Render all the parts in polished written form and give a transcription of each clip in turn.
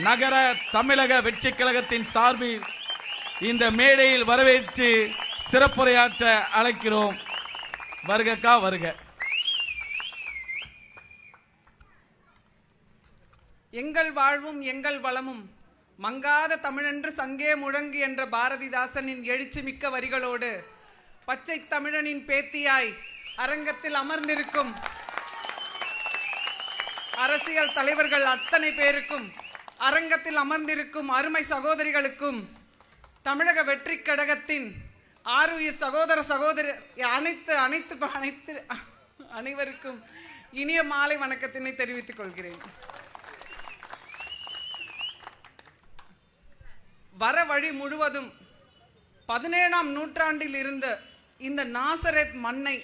நகர தமிழக வெற்றி கழகத்தின் சார்பில் இந்த மேடையில் வரவேற்று சிறப்புரையாற்ற அழைக்கிறோம். வருகக்கா வருக. எங்கள் வாழ்வும் எங்கள் வளமும் மங்காத தமிழென்று சங்கே முழங்கு என்ற பாரதிதாசனின் எழுச்சி மிக்க வரிகளோடு பச்சை தமிழனின் பேத்தியாய் அரங்கத்தில் அமர்ந்திருக்கும் அரசியல் தலைவர்கள் அத்தனை பேருக்கும், அரங்கத்தில் அமர்ந்திருக்கும் அருமை சகோதரிகளுக்கும், தமிழக வெற்றி கழகத்தின் ஆருயிர் சகோதர சகோதரி அனைவருக்கும் இனிய மாலை வணக்கத்தினை தெரிவித்துக் கொள்கிறேன். வர வழி முழுவதும் 17ஆம் நூற்றாண்டில் இருந்த இந்த நாசரேத் மண்ணை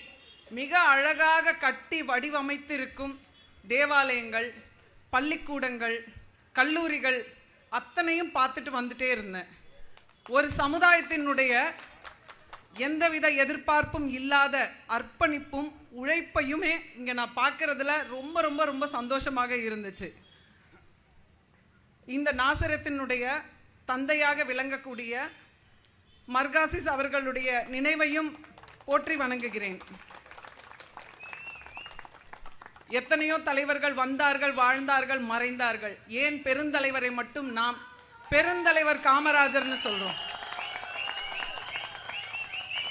மிக அழகாக கட்டி வடிவமைத்திருக்கும் தேவாலயங்கள், பள்ளிக்கூடங்கள், கல்லூரிகள் அத்தனையும் பார்த்துட்டு வந்துட்டே இருந்தேன். ஒரு சமுதாயத்தினுடைய எந்தவித எதிர்பார்ப்பும் இல்லாத அர்ப்பணிப்பும் உழைப்பையுமே இங்கே நான் பார்க்கறதுல ரொம்ப ரொம்ப ரொம்ப சந்தோஷமாக இருந்துச்சு. இந்த நாசரத்தினுடைய தந்தையாக விளங்கக்கூடிய மர்காசிஸ் அவர்களுடைய நினைவையும் போற்றி வணங்குகிறேன். எத்தனையோ தலைவர்கள் வந்தார்கள், வாழ்ந்தார்கள், மறைந்தார்கள். ஏன் பெருந்தலைவரை மட்டும் நாம் பெருந்தலைவர் காமராஜர்னு சொல்றோம்?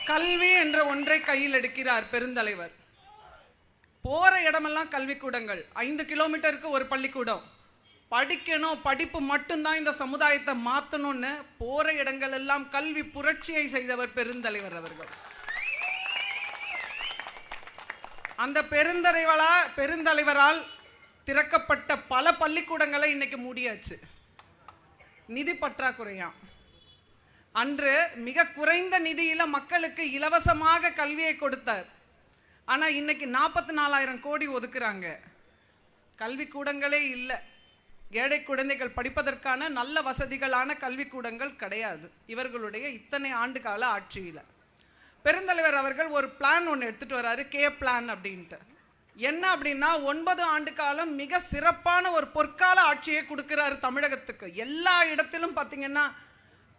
கல்வி என்ற ஒன்றை கையில் எடுக்கிறார் பெருந்தலைவர். போற இடமெல்லாம் கல்விக்கூடங்கள், 5 கிலோமீட்டருக்கு ஒரு பள்ளிக்கூடம். படிக்கணும், படிப்பு மட்டும்தான் இந்த சமுதாயத்தை மாற்றணும்னு போற இடங்கள் எல்லாம் கல்வி புரட்சியை செய்தவர் பெருந்தலைவர் அவர்கள். அந்த பெருந்தலைவரால் திறக்கப்பட்ட பல பள்ளிக்கூடங்களை இன்னைக்கு மூடியாச்சு. நிதி பற்றாக்குறையா. அன்று மிக குறைந்த நிதியில மக்களுக்கு இலவசமாக கல்வியை கொடுத்தார். ஆனா இன்னைக்கு 44,000 கோடி ஒதுக்குறாங்க. கல்விக்கூடங்களே இல்லை. ஏழை குழந்தைகள் படிப்பதற்கான நல்ல வசதிகளான கல்விக்கூடங்கள் கிடையாது இவர்களுடைய இத்தனை ஆண்டு கால ஆட்சியில. பெருந்தலைவர் அவர்கள் ஒரு பிளான் ஒன்று எடுத்துட்டு வராரு, கே பிளான் அப்படின்ட்டு. என்ன அப்படின்னா 9 ஆண்டு காலம் மிக சிறப்பான ஒரு பொற்கால ஆட்சியை கொடுக்கிறாரு தமிழகத்துக்கு. எல்லா இடத்திலும் பார்த்தீங்கன்னா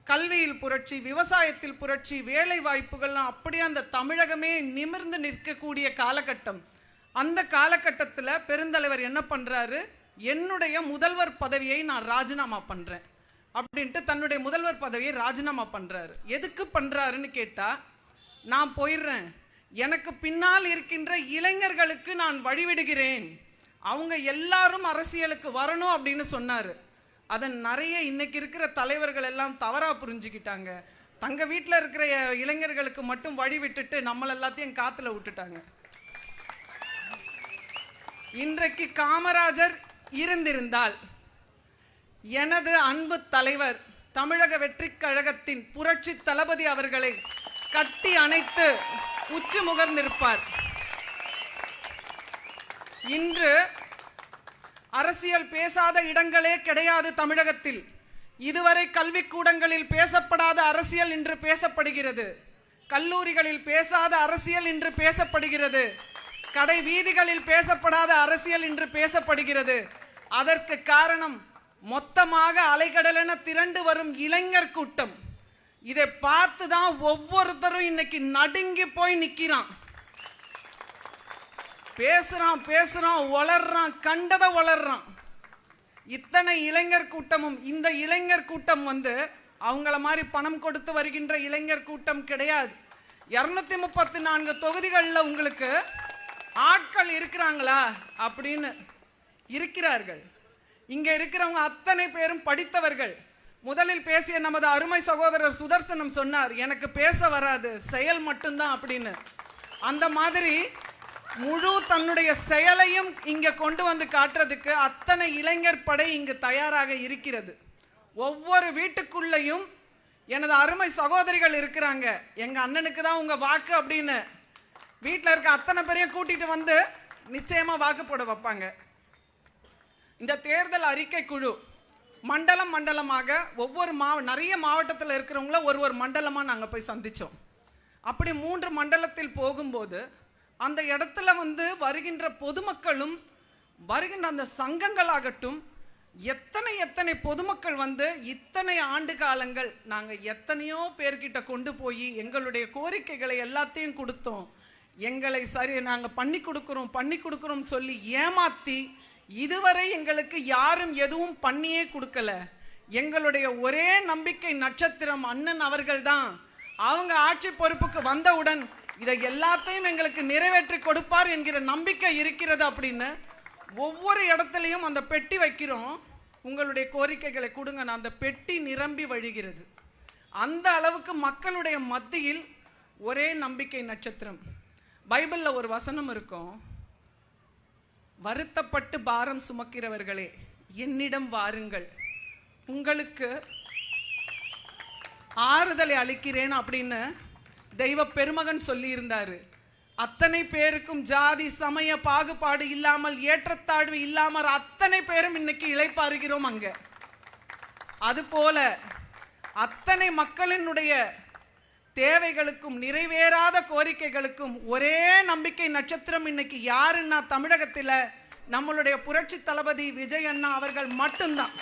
கல்வியில் புரட்சி, விவசாயத்தில் புரட்சி, வேலை வாய்ப்புகள்லாம் அப்படியே அந்த தமிழகமே நிமிர்ந்து நிற்கக்கூடிய காலகட்டம். அந்த காலகட்டத்தில் பெருந்தலைவர் என்ன பண்றாரு, என்னுடைய முதல்வர் பதவியை நான் ராஜினாமா பண்றேன் அப்படின்ட்டு தன்னுடைய முதல்வர் பதவியை ராஜினாமா பண்றாரு. எதுக்கு பண்றாருன்னு கேட்டா, நான் போயிடுறேன், எனக்கு பின்னால் இருக்கின்ற இளைஞர்களுக்கு நான் வழிவிடுகிறேன், அவங்க எல்லாரும் அரசியலுக்கு வரணும் அப்படின்னு சொன்னாரு. அதன் நிறைய இன்னைக்கு இருக்கிற தலைவர்கள் எல்லாம் தவறா புரிஞ்சுக்கிட்டாங்க. தங்க வீட்டில் இருக்கிற இளைஞர்களுக்கு மட்டும் வழி விட்டுட்டு நம்மள எல்லாத்தையும் காத்துல விட்டுட்டாங்க. இன்றைக்கு காமராஜர் இருந்திருந்தால் எனது அன்பு தலைவர் தமிழக வெற்றி கழகத்தின் புரட்சி தளபதி அவர்களை கட்டி அணைத்து உச்சி முகர்ந்திருப்பார். இன்று அரசியல் பேசாத இடங்களே கிடையாது தமிழகத்தில். இதுவரை கல்விக்கூடங்களில் பேசப்படாத அரசியல் இன்று பேசப்படுகிறது. கல்லூரிகளில் பேசாத அரசியல் இன்று பேசப்படுகிறது. கடை வீதிகளில் பேசப்படாத அரசியல் இன்று பேசப்படுகிறது. அதற்கு காரணம் மொத்தமாக அலைகடலென திரண்டு வரும் இளைஞர் கூட்டம். இதை பார்த்து தான் ஒவ்வொருத்தரும் இன்னைக்கு நடுங்கி போய் நிக்கிறான். பேசுறான், வளர்றான், கண்டதை வளர்றான். இத்தனை இளைஞர் கூட்டமும், இந்த இளைஞர் கூட்டம் அவங்கள மாதிரி பணம் கொடுத்து வருகின்ற இளைஞர் கூட்டம் கிடையாது. 234 தொகுதிகளில் உங்களுக்கு ஆட்கள் இருக்கிறாங்களா அப்படின்னு இருக்கிறார்கள். இங்க இருக்கிறவங்க அத்தனை பேரும் படித்தவர்கள். முதலில் பேசிய நமது அருமை சகோதரர் சுதர்சனம் சொன்னார், எனக்கு பேச வராது, செயல் மட்டும்தான் அப்படின்னு. அந்த மாதிரி முழு தன்னுடைய செயலையும் இங்க கொண்டு வந்து காட்டுறதுக்கு அத்தனை இளைஞர் படை இங்கு தயாராக இருக்கிறது. ஒவ்வொரு வீட்டுக்குள்ளையும் எனது அருமை சகோதரிகள் இருக்கிறாங்க. எங்க அண்ணனுக்கு தான் உங்க வாக்கு அப்படின்னு வீட்டில் இருக்க அத்தனை பேரையும் கூட்டிட்டு வந்து நிச்சயமா வாக்கு போட வைப்பாங்க. இந்த தேர்தல் அறிக்கை குழு மண்டலமாக ஒவ்வொரு நிறைய மாவட்டத்தில் இருக்கிறவங்கள ஒரு மண்டலமாக நாங்கள் போய் சந்தித்தோம். அப்படி 3 மண்டலத்தில் போகும்போது அந்த இடத்துல வருகின்ற பொதுமக்களும் வருகின்ற அந்த சங்கங்களாகட்டும் எத்தனை எத்தனை பொதுமக்கள் வந்து இத்தனை ஆண்டு காலங்கள் நாங்கள் எத்தனையோ பேர்கிட்ட கொண்டு போய் எங்களுடைய கோரிக்கைகளை எல்லாத்தையும் கொடுத்தோம். எங்களை சரி நாங்கள் பண்ணி கொடுக்குறோம் சொல்லி ஏமாத்தி இதுவரை எங்களுக்கு யாரும் எதுவும் பண்ணியே கொடுக்கல. எங்களுடைய ஒரே நம்பிக்கை நட்சத்திரம் அண்ணன் அவர்கள் தான். அவங்க ஆட்சி பொறுப்புக்கு வந்தவுடன் இதை எல்லாத்தையும் எங்களுக்கு நிறைவேற்றி கொடுப்பார் என்கிற நம்பிக்கை இருக்கிறது அப்படின்னு ஒவ்வொரு இடத்துலையும் அந்த பெட்டி வைக்கிறோம். உங்களுடைய கோரிக்கைகளை கொடுங்க, அந்த பெட்டி நிரம்பி வழிகிறது. அந்த அளவுக்கு மக்களுடைய மத்தியில் ஒரே நம்பிக்கை நட்சத்திரம். பைபிள்ல ஒரு வசனம் இருக்கும், வருத்தப்பட்டு பாரம் சுமக்கிறவர்களே என்னிடம் வாருங்கள், உங்களுக்கு ஆறுதலை அளிக்கிறேன் அப்படின்னு தெய்வ பெருமகன் சொல்லி இருந்தாரு. அத்தனை பேருக்கும் ஜாதி சமய பாகுபாடு இல்லாமல் ஏற்றத்தாழ்வு இல்லாமல் அத்தனை பேரும் இன்னைக்கு இளைப்பாறுகிறோம். அங்க அதுபோல அத்தனை மக்களினுடைய தேவைகளுக்கும் நிறைவேறாத கோரிக்கைகளுக்கும் ஒரே நம்பிக்கை நட்சத்திரம் இன்னைக்கு யாருன்னா தமிழகத்தில் நம்மளுடைய புரட்சி தளபதி விஜய் அண்ணா அவர்கள் மட்டும்தான்.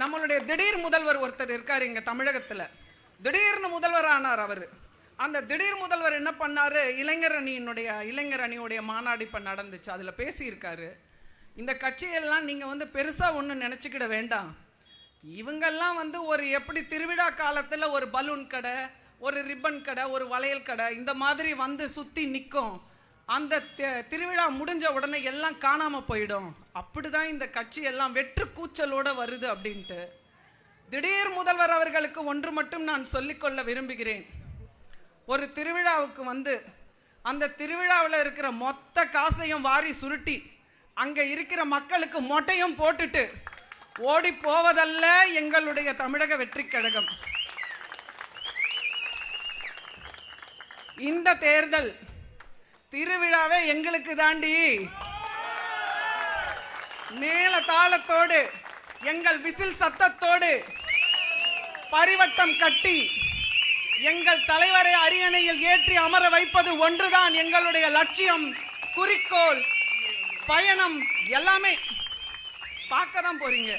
நம்மளுடைய திடீர் முதல்வர் ஒருத்தர் இருக்காரு இங்க தமிழகத்துல. திடீர்னு முதல்வர் ஆனார் அவர். அந்த திடீர் முதல்வர் என்ன பண்ணாரு, இளைஞர் அணியுடைய மாநாடு இப்ப நடந்துச்சு, அதுல பேசியிருக்காரு. இந்த கட்சியெல்லாம் நீங்க வந்து பெருசா ஒன்றும் நினைச்சுக்கிட வேண்டாம். இவங்கெல்லாம் வந்து ஒரு எப்படி திருவிழா காலத்துல ஒரு பலூன் கடை, ஒரு ரிப்பன் கடை, ஒரு வளையல் கடை இந்த மாதிரி வந்து சுத்தி நிற்கும். அந்த திருவிழா முடிஞ்ச உடனே எல்லாம் காணாம போயிடும். அப்படிதான் இந்த கட்சி எல்லாம் வெற்று கூச்சலோட வருது அப்படின்ட்டு. திடீர் முதல்வர் அவர்களுக்கு ஒன்று மட்டும் நான் சொல்லிக்கொள்ள விரும்புகிறேன். ஒரு திருவிழாவுக்கு வந்து அந்த திருவிழாவில் இருக்கிற மொத்த காசையும் வாரி சுருட்டி அங்க இருக்கிற மக்களுக்கு மொட்டையும் போட்டுட்டு ஓடி போவதல்ல எங்களுடைய தமிழக வெற்றி கழகம். இந்த தேர்தல் திருவிழாவே எங்களுக்கு தாண்டி. மேல தாளத்தோடு எங்கள் விசில் சத்தத்தோடு பரிவட்டம் கட்டி எங்கள் தலைவரை அரியணையில் ஏற்றி அமர வைப்பது ஒன்றுதான் எங்களுடைய லட்சியம், குறிக்கோள், பயணம். எல்லாமே பார்க்க தான் போறீங்க.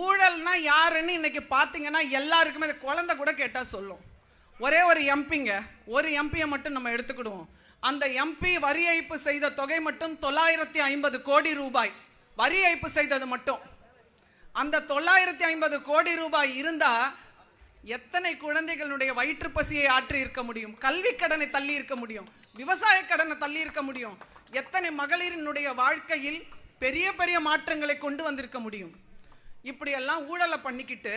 ஊழல்னா யாருன்னு இன்னைக்கு பாத்தீங்கன்னா எல்லாருக்குமே குழந்தை கூட கேட்டா சொல்லும். ஒரே ஒரு எம்பியை மட்டும் நம்ம எடுத்துக்கிடுவோம். அந்த எம்பி வரி ஏய்ப்பு செய்த தொகை மட்டும் 950 கோடி ரூபாய். வரி ஏய்ப்பு செய்தது மட்டும். அந்த 950 கோடி ரூபாய் இருந்தா எத்தனை குழந்தைகளுடைய வயிற்று பசியை ஆற்றி இருக்க முடியும், கல்வி கடனை தள்ளி இருக்க முடியும், விவசாய கடனை தள்ளி இருக்க முடியும், எத்தனை மகளிரினுடைய வாழ்க்கையில் பெரிய பெரிய மாற்றங்களை கொண்டு வந்திருக்க முடியும். இப்படி எல்லாம் ஊழலை பண்ணிக்கிட்டு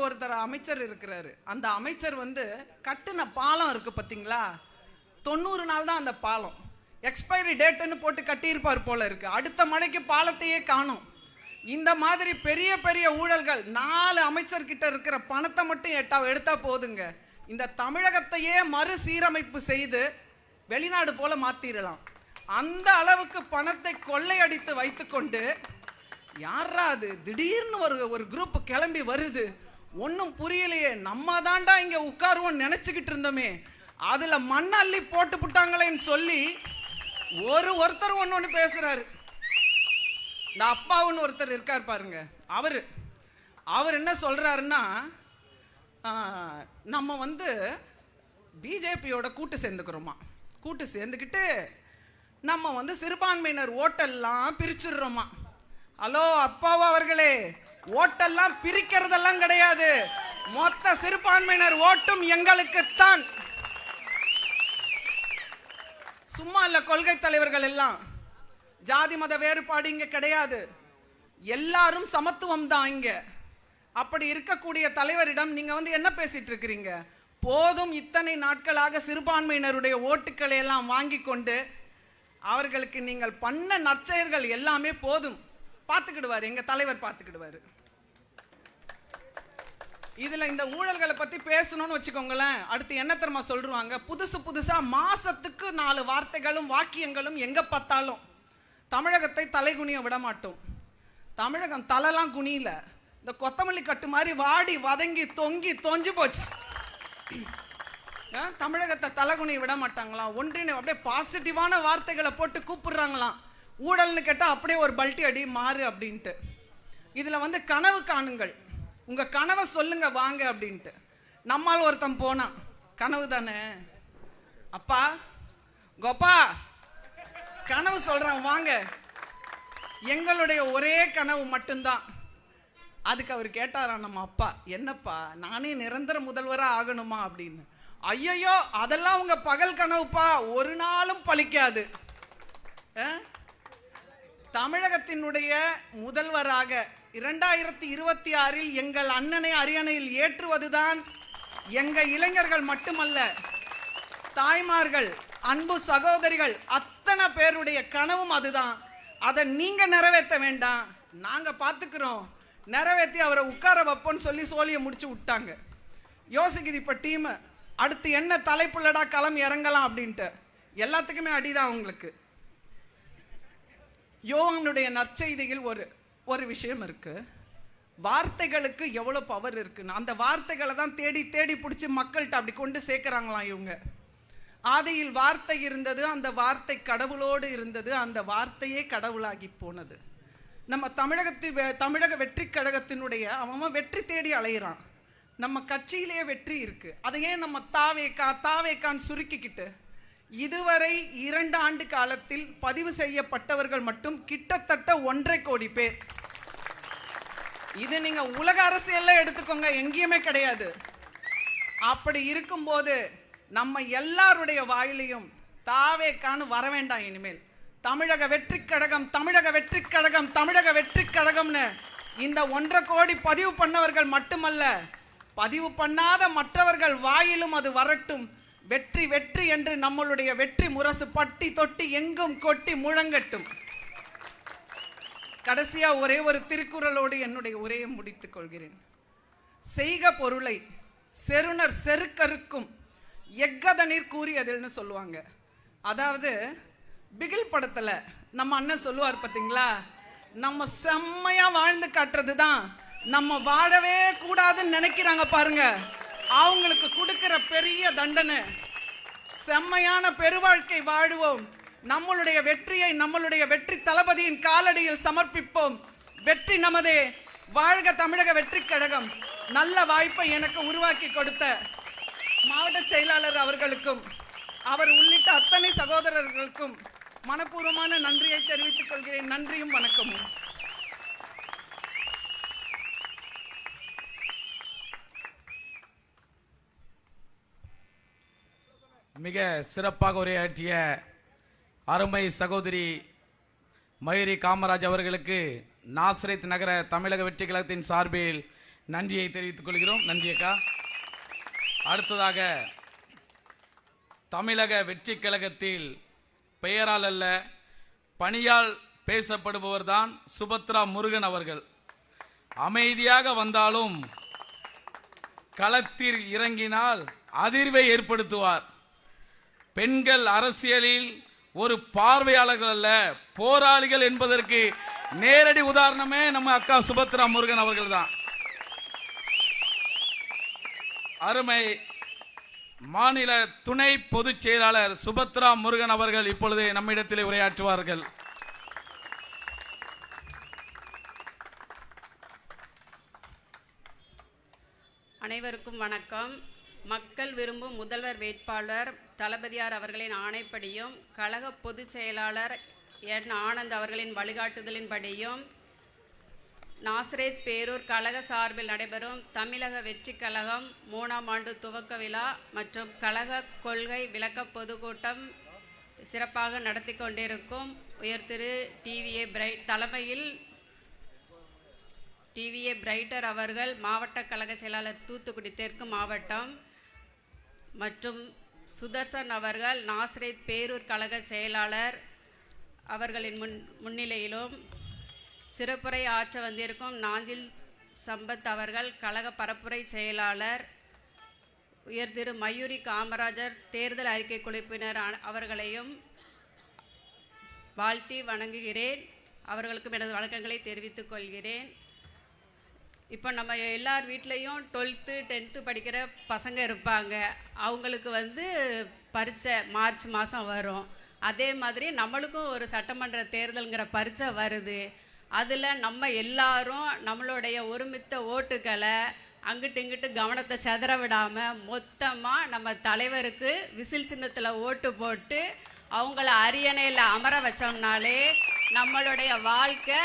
ஒருத்தர் அமைச்சர் இருக்கிறாரு. அந்த அமைச்சர் வந்து கட்டுன பாலம் இருக்கு பார்த்தீங்களா, 90 நாள் தான் அந்த பாலம். எக்ஸ்பைரி டேட்னு போட்டு கட்டியிருப்பார் போல இருக்கு. அடுத்த மழைக்கு பாலத்தையே காணும். இந்த மாதிரி பெரிய பெரிய ஊழல்கள் 4 அமைச்சர்கிட்ட இருக்கிற பணத்தை மட்டும் எடுத்தா போதுங்க, இந்த தமிழகத்தையே மறுசீரமைப்பு செய்து வெளிநாடு போல மாத்திரலாம். அந்த அளவுக்கு பணத்தை கொள்ளையடித்து வைத்துக்கொண்டு யாரா அது திடீர்னு ஒரு குரூப் கிளம்பி வருது, ஒன்றும் புரியலையே, நம்ம தாண்டா இங்க உட்காருவோம் நினைச்சுக்கிட்டு இருந்தோமே, அதுல மண்ணள்ளி போட்டு புட்டாங்களேன்னு சொல்லி ஒருத்தர் ஒன்னு பேசுறாரு. இந்த அப்பாவுன்னு ஒருத்தர் இருக்கார் பாருங்க, அவர் என்ன சொல்றாருன்னா, நம்ம வந்து பிஜேபியோட கூட்டு சேர்ந்துக்கிறோமா, கூட்டு சேர்ந்துக்கிட்டு நம்ம வந்து சிறுபான்மையினர் ஓட்டெல்லாம் பிரிச்சிடுறோமா. ஹலோ அப்பாவா அவர்களே, ஓட்டெல்லாம் பிரிக்கிறதெல்லாம் கிடையாது, மொத்த சிறுபான்மையினர் ஓட்டும் எங்களுக்குத்தான். சும்மா இல்ல, கொள்கை தலைவர்கள் எல்லாம் ஜாதி மத வேறுபாடு இங்க கிடையாது, எல்லாரும் சமத்துவம் தான் இங்க. அப்படி இருக்கக்கூடிய தலைவரிடம் நீங்க வந்து என்ன பேசிட்டு இருக்கிறீங்க? போதும், இத்தனை நாட்களாக சிறுபான்மையினருடைய ஓட்டுக்களை எல்லாம் வாங்கி கொண்டு அவர்களுக்கு நீங்கள் பண்ண நற்செயல்கள் எல்லாமே போதும், பார்த்துக்கிடுவாரு, எங்க தலைவர் பார்த்துக்கிடுவாரு. இதுல இந்த ஊழல்களை பத்தி பேசணும்னு வச்சுக்கோங்களேன், அடுத்து என்ன தெரியுமா சொல்றாங்க, புதுசா மாசத்துக்கு 4 வார்த்தைகளும் வாக்கியங்களும் எங்க பார்த்தாலும் தமிழகத்தை தலைகுனிய விட மாட்டோம். தமிழகம் தலைலாம் குனியில, இந்த கொத்தமல்லி கட்டு மாதிரி வாடி வதங்கி தொங்கி தொஞ்சு போச்சு. தமிழகத்தை தலகுனி விட மாட்டாங்களாம். ஒன்றினை அப்படியே பாசிட்டிவான வார்த்தைகளை போட்டு கூப்பிடுறாங்களாம். ஊழல்னு கேட்டால் அப்படியே ஒரு பல்ட்டி அடி மாறு அப்படின்ட்டு. இதில் வந்து கனவு காணுங்கள், உங்கள் கனவை சொல்லுங்க வாங்க அப்படின்ட்டு. நம்மால் ஒருத்தன் போனான், கனவு தானே அப்பா கோப்பா கனவு சொல்கிறான் வாங்க. எங்களுடைய ஒரே கனவு மட்டும்தான். அதுக்கு அவர் கேட்டாராம் நம்ம அப்பா, என்னப்பா நானே நிரந்தர முதல்வராக ஆகணுமா அப்படின்னு. ஐயையோ அதெல்லாம் உங்க பகல் கனவுப்பா, ஒரு நாளும் பலிக்காது. தமிழகத்தினுடைய முதல்வராக 2026 எங்கள் அண்ணனை அரியணையில் ஏற்றுவதுதான் எங்க இளைஞர்கள் மட்டுமல்ல, தாய்மார்கள், அன்பு சகோதரிகள் அத்தனை பேருடைய கனவும் அதுதான். அதை நீங்க நிறைவேற்ற வேண்டாம், நாங்க பார்த்துக்கிறோம், நிறைவேற்றி அவரை உட்கார வைப்போன்னு சொல்லி சோழியை முடிச்சு விட்டாங்க. யோசிக்குது இப்ப டீம், அடுத்து என்ன தலைப்புள்ளடா களம் இறங்கலாம் அப்படின்ட்டு. எல்லாத்துக்குமே அடிதான் அவங்களுக்கு. யோவானுடைய நற்செய்தியில் ஒரு விஷயம் இருக்கு, வார்த்தைகளுக்கு எவ்வளவு பவர் இருக்குன்னு. அந்த வார்த்தைகளை தான் தேடி தேடி பிடிச்சி மக்கள்கிட்ட அப்படி கொண்டு சேர்க்கிறாங்களாம் இவங்க. ஆதியில் வார்த்தை இருந்தது, அந்த வார்த்தை கடவுளோடு இருந்தது, அந்த வார்த்தையே கடவுளாகி போனது. நம்ம தமிழக வெற்றி கழகத்தினுடைய அவன் வெற்றி தேடி அலையிறான். நம்ம கட்சியிலேயே வெற்றி இருக்கு, அதையே நம்ம தாவேக்கான்னு சுருக்கிக்கிட்டு இதுவரை 2 ஆண்டு காலத்தில் பதிவு செய்யப்பட்டவர்கள் மட்டும் கிட்டத்தட்ட 1.5 கோடி பேர். இது நீங்க உலக அரசியல்ல எடுத்துக்கோங்க, எங்கேயுமே கிடையாது. அப்படி இருக்கும்போது நம்ம எல்லாருடைய வாயிலையும் தாவேக்கான்னு வர வேண்டாம் இனிமேல். தமிழக வெற்றி கழகம், தமிழக வெற்றி கழகம், தமிழக வெற்றி கழகம்னு இந்த 1.5 கோடி பதிவு பண்ணவர்கள் மட்டுமல்ல, பதிவு பண்ணாத மற்றவர்கள் வாயிலும் அது வரட்டும். வெற்றி வெற்றி என்று நம்மளுடைய வெற்றி முரசு பட்டி தொட்டி எங்கும் கொட்டி முழங்கட்டும். கடைசியா ஒரே ஒரு திருக்குறளோடு என்னுடைய உரையை முடித்துக் கொள்கிறேன். செய்க பொருளை செருணர் செருக்கருக்கும் எக்கதனீர் கூறியதில்னு சொல்லுவாங்க. அதாவது பிகில் படத்துல நம்ம அண்ணன் சொல்லுவார் பார்த்தீங்களா, நம்ம செம்மையா வாழ்ந்து காட்டுறது தான் நம்ம வாழவே கூடாதுன்னு நினைக்கிறாங்க பாருங்க, அவங்களுக்கு கொடுக்கிற பெரிய தண்டனை. செம்மையான பெருவாழ்க்கை வாழுவோம், நம்மளுடைய வெற்றியை நம்மளுடைய வெற்றி தளபதியின் காலடியில் சமர்ப்பிப்போம். வெற்றி நமதே, வாழ்க தமிழக வெற்றி கழகம். நல்ல வாய்ப்பை எனக்கு உருவாக்கி கொடுத்த மாவட்ட செயலாளர் அவர்களுக்கும் அவர் உள்ளிட்ட அத்தனை சகோதரர்களுக்கும் மனப்பூர்வமான நன்றியை தெரிவித்துக் கொள்கிறேன். நன்றியும் வணக்கமும். மிக சிறப்பாக உரையாற்றிய அருமை சகோதரி மயூரி காமராஜ் அவர்களுக்கு நாசரேத் நகர தமிழக வெற்றி கழகத்தின் சார்பில் நன்றியை தெரிவித்துக் கொள்கிறோம். நன்றி அக்கா. அடுத்ததாக தமிழக வெற்றி கழகத்தில் பெயரால் அல்ல பணியால் பேசப்படுபவர் தான் சுபத்ரா முருகன் அவர்கள். அமைதியாக வந்தாலும் களத்தில் இறங்கினால் அதிர்வை ஏற்படுத்துவார். பெண்கள் அரசியலில் ஒரு பார்வையாளர்கள் அல்ல, போராளிகள் என்பதற்கு நேரடி உதாரணமே நம்ம அக்கா சுபத்ரா முருகன் அவர்கள் தான். அருமை மாநில துணை பொதுச் செயலாளர் சுபத்ரா முருகன் அவர்கள் இப்பொழுது நம்மிடத்தில் உரையாற்றுவார்கள். அனைவருக்கும் வணக்கம். மக்கள் விரும்பும் முதல்வர் வேட்பாளர் தளபதியார் அவர்களின் ஆணைப்படியும் கழக பொதுச் செயலாளர் என் ஆனந்த் அவர்களின் வழிகாட்டுதலின்படியும் நாசரேத் பேரூர் கழக சார்பில் நடைபெறும் தமிழக வெற்றி கழகம் 3ஆம் ஆண்டு துவக்க விழா மற்றும் கழக கொள்கை விளக்க பொதுக்கூட்டம் சிறப்பாக நடத்தி கொண்டிருக்கும் உயர் திரு டிவிஏ பிரைட் தலைமையில் டிவிஏ பிரைட்டர் அவர்கள் மாவட்ட கழக செயலாளர் தூத்துக்குடி தெற்கு மாவட்டம் மற்றும் சுதர்சன் அவர்கள் நாசரேத் பேரூர் கழக செயலாளர் அவர்களின் முன்னிலையிலும் சிறப்புரை ஆற்ற வந்திருக்கும் நாஞ்சில் சம்பத் அவர்கள் கழக பரப்புரை செயலாளர் உயர் திரு மயூரி காமராஜர் தேர்தல் அறிக்கை குழுப்பினர் அவர்களையும் வாழ்த்தி வணங்குகிறேன். அவர்களுக்கும் எனது வணக்கங்களை தெரிவித்துக் கொள்கிறேன். இப்போ நம்ம எல்லார் வீட்லேயும் 12th 10th படிக்கிற பசங்க இருப்பாங்க. அவங்களுக்கு வந்து பரீட்சை மார்ச் மாதம் வரும். அதே மாதிரி நம்மளுக்கும் ஒரு சட்டமன்ற தேர்தலுங்கிற பரீட்சை வருது. அதில் நம்ம எல்லாரும் நம்மளுடைய ஒருமித்த ஓட்டுக்களை அங்கிட்டு இங்கிட்டு கவனத்தை செதற விடாமல் மொத்தமாக நம்ம தலைவருக்கு விசில் சின்னத்தில் ஓட்டு போட்டு அவங்கள அரியணையில் அமர வச்சோம்னாலே நம்மளுடைய வாழ்க்கை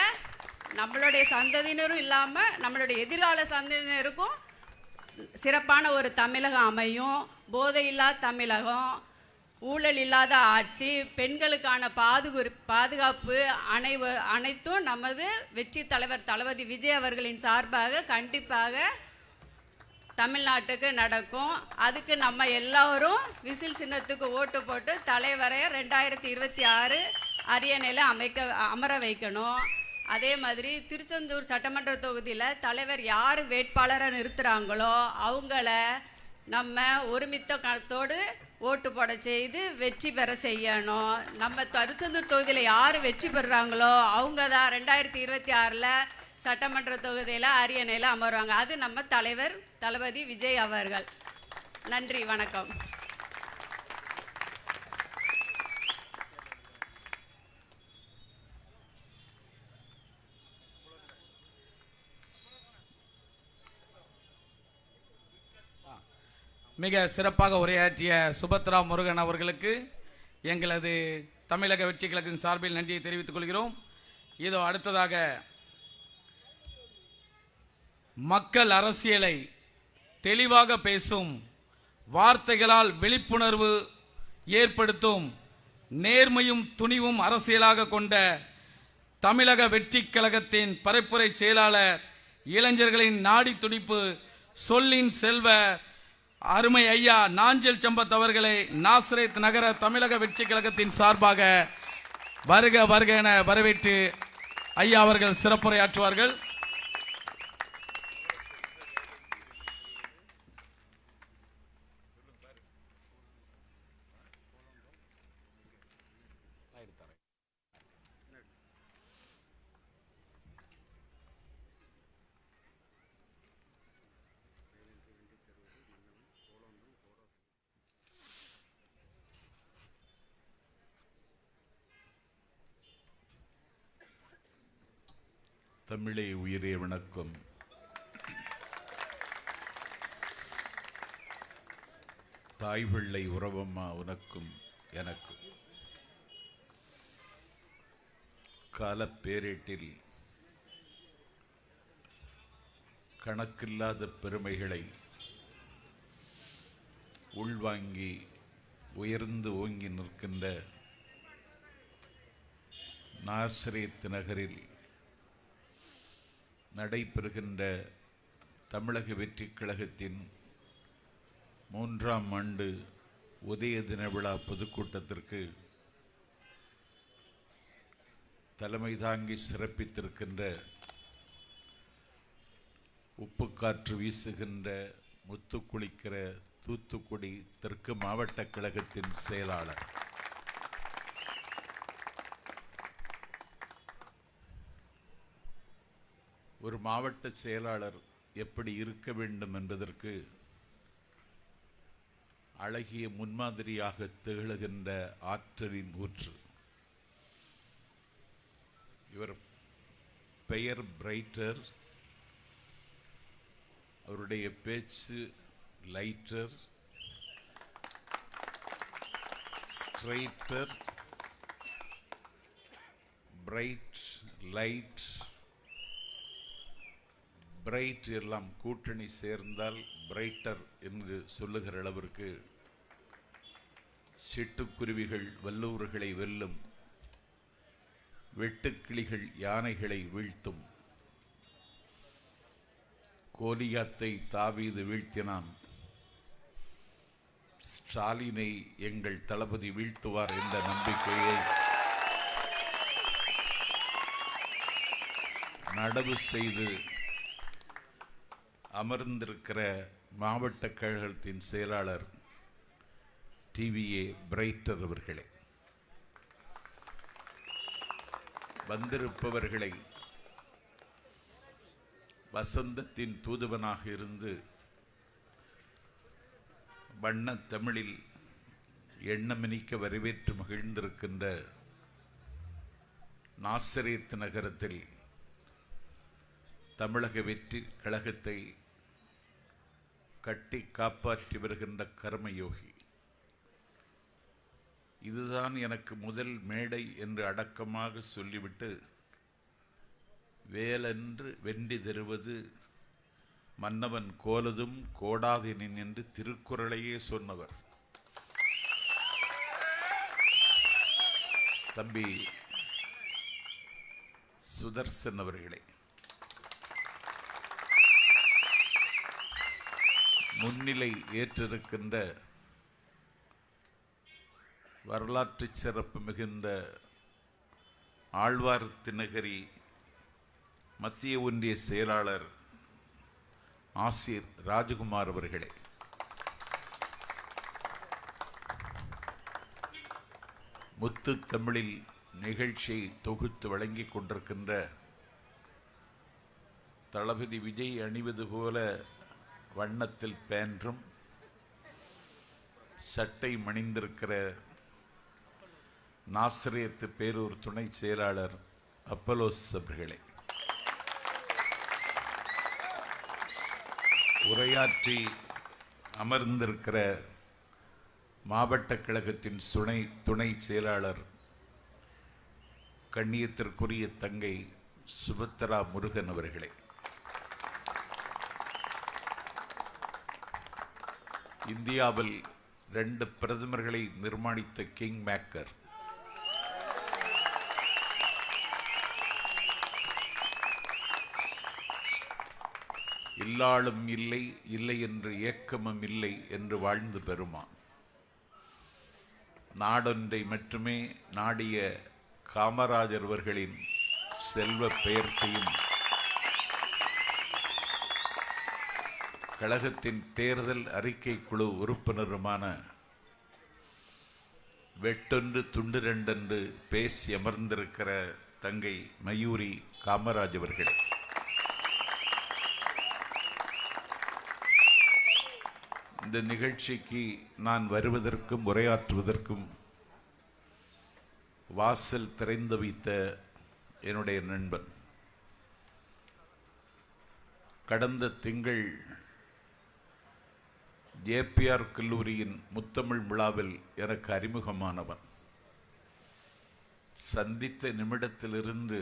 நம்மளுடைய சந்ததியினரும் இல்லாமல் நம்மளுடைய எதிர்கால சந்ததியினருக்கும் சிறப்பான ஒரு தமிழகம் அமையும். போதையில்லா தமிழகம், ஊழல் இல்லாத ஆட்சி, பெண்களுக்கான பாதுகாப்பு அனைத்தும் நமது வெற்றி தலைவர் தளபதி விஜய் அவர்களின் சார்பாக கண்டிப்பாக தமிழ்நாட்டுக்கு நடக்கும். அதுக்கு நம்ம எல்லோரும் விசில் சின்னத்துக்கு ஓட்டு போட்டு தலைவரை 2026 அரியணையில் அமர வைக்கணும். அதே மாதிரி திருச்செந்தூர் சட்டமன்ற தொகுதியில் தலைவர் யார் வேட்பாளரை நிறுத்துகிறாங்களோ அவங்கள நம்ம ஒருமித்த கணத்தோடு ஓட்டு போட செய்து வெற்றி பெற செய்யணும். நம்ம திருச்செந்தூர் தொகுதியில் யார் வெற்றி பெறுறாங்களோ அவங்க தான் 2026 சட்டமன்ற தொகுதியில் அரியணையில் அமருவாங்க. அது நம்ம தலைவர் தளபதி விஜய் அவர்கள். நன்றி, வணக்கம். மிக சிறப்பாக உரையாற்றிய சுபத்ரா முருகன் அவர்களுக்கு எங்களது தமிழக வெற்றி கழகத்தின் சார்பில் நன்றியை தெரிவித்துக் கொள்கிறோம். இதோ அடுத்ததாக மக்கள் அரசியலை தெளிவாக பேசும், வார்த்தைகளால் விழிப்புணர்வு ஏற்படுத்தும், நேர்மையும் துணிவும் அரசியலாக கொண்ட தமிழக வெற்றி கழகத்தின் பரப்புரை செயலாளர், இளைஞர்களின் நாடி துடிப்பு, சொல்லின் செல்வ அருமை ஐயா நாஞ்சல் சம்பத் அவர்களை நாசரேத் நகர தமிழக வெற்றி கழகத்தின் சார்பாக வருக வருக என வரவேற்று ஐயா அவர்கள் சிறப்புரையாற்றுவார்கள். தமிழே உயிரே வணக்கம். தாய் பிள்ளை உறவம்மா உனக்கும் எனக்கும். காலப்பேரேட்டில் கணக்கில்லாத பெருமைகளை உள்வாங்கி உயர்ந்து ஓங்கி நிற்கின்ற நாசரேத் நகரில் நடைபெறுகின்ற தமிழக வெற்றி கழகத்தின் 3ஆம் ஆண்டு உதய தின விழா பொதுக்கூட்டத்திற்கு தலைமை தாங்கி சிறப்பித்திருக்கின்ற உப்பு காற்று வீசுகின்ற முத்து குளிக்கிற தூத்துக்குடி தெற்கு மாவட்ட கழகத்தின் செயலாளர், ஒரு மாவட்ட செயலாளர் எப்படி இருக்க வேண்டும் என்பதற்கு அழகிய முன்மாதிரியாக திகழ்கின்ற ஆற்றலின் ஊற்று. இவர் பெயர் பிரைட்டர், அவருடைய பேச்சு லைட்டர், ஸ்ட்ரைட்டர், பிரைட், லைட், பிரைட் எல்லாம் கூட்டணி சேர்ந்தால் பிரைட்டர் என்று சொல்லுகிற அளவிற்கு சிட்டுக்குருவிகள் வல்லூர்களை வெல்லும், வெட்டுக்கிளிகள் யானைகளை வீழ்த்தும், கோலியாத்தை தாவீது வீழ்த்தினான், ஸ்டாலினை எங்கள் தளபதி வீழ்த்துவார் என்ற நம்பிக்கையை நடவு செய்து அமர்ந்திருக்கிற மாவட்ட கழகத்தின் செயலாளர் டிவிஏ பிரைட்டர் அவர்களே, வந்திருப்பவர்களை வசந்தத்தின் தூதுவனாக இருந்து வண்ணத் தமிழில் எண்ணமினிக்க வரவேற்று மகிழ்ந்திருக்கின்ற நாசரேத் நகரத்தில் தமிழக வெற்றி கழகத்தை கட்டி காப்பாற்றி வருகின்ற கர்மயோகி, இதுதான் எனக்கு முதல் மேடை என்று அடக்கமாக சொல்லிவிட்டு, வேலென்று வென்றி தருவது மன்னவன் கோலதும் கோடாதேனின் என்று திருக்குறளையே சொன்னவர் தம்பி சுதர்சன் அவர்களே. முன்னிலை ஏற்றிருக்கின்ற வரலாற்று சிறப்பு மிகுந்த ஆழ்வார் தினகரி மத்திய ஒன்றிய செயலாளர் ஆசிர் ராஜகுமார் அவர்களே, முத்து தமிழில் நிகழ்ச்சியை தொகுத்து வழங்கிக் கொண்டிருக்கின்ற தளபதி விஜய் அணிவது போல வண்ணத்தில் பேன்றும் சட்டை மணிந்திருக்கிற நாசரேத்து பேரூர் துணை செயலாளர் அப்பலோஸ் அவர்களே, உரையாற்றி அமர்ந்திருக்கிற மாவட்ட கழகத்தின் துணை செயலாளர் கண்ணியத்திற்குரிய தங்கை சுபத்ரா முருகன் அவர்களே, இந்தியாவில் 2 பிரதமர்களை நிர்மாணித்த கிங் மேக்கர், இல்லாளும் இல்லை, இல்லை என்று ஏக்கமும் இல்லை என்று வாழ்ந்து பெறுமான், நாடொன்றை மட்டுமே நாடிய காமராஜர் அவர்களின் செல்வ பெயர்த்தையும் கழகத்தின் தேர்தல் அறிக்கை குழு உறுப்பினருமான வெட்டொன்று துண்டு ரெண்டென்று பேசி அமர்ந்திருக்கிற தங்கை மயூரி காமராஜ் அவர்களே, இந்த நிகழ்ச்சிக்கு நான் வருவதற்கும் உரையாற்றுவதற்கும் வாசல் திறந்து வைத்த என்னுடைய நண்பன், கடந்த திங்கள் ஜேபிஆர் கல்லூரியின் முத்தமிழ் விழாவில் எனக்கு அறிமுகமானவன், சந்தித்த நிமிடத்திலிருந்து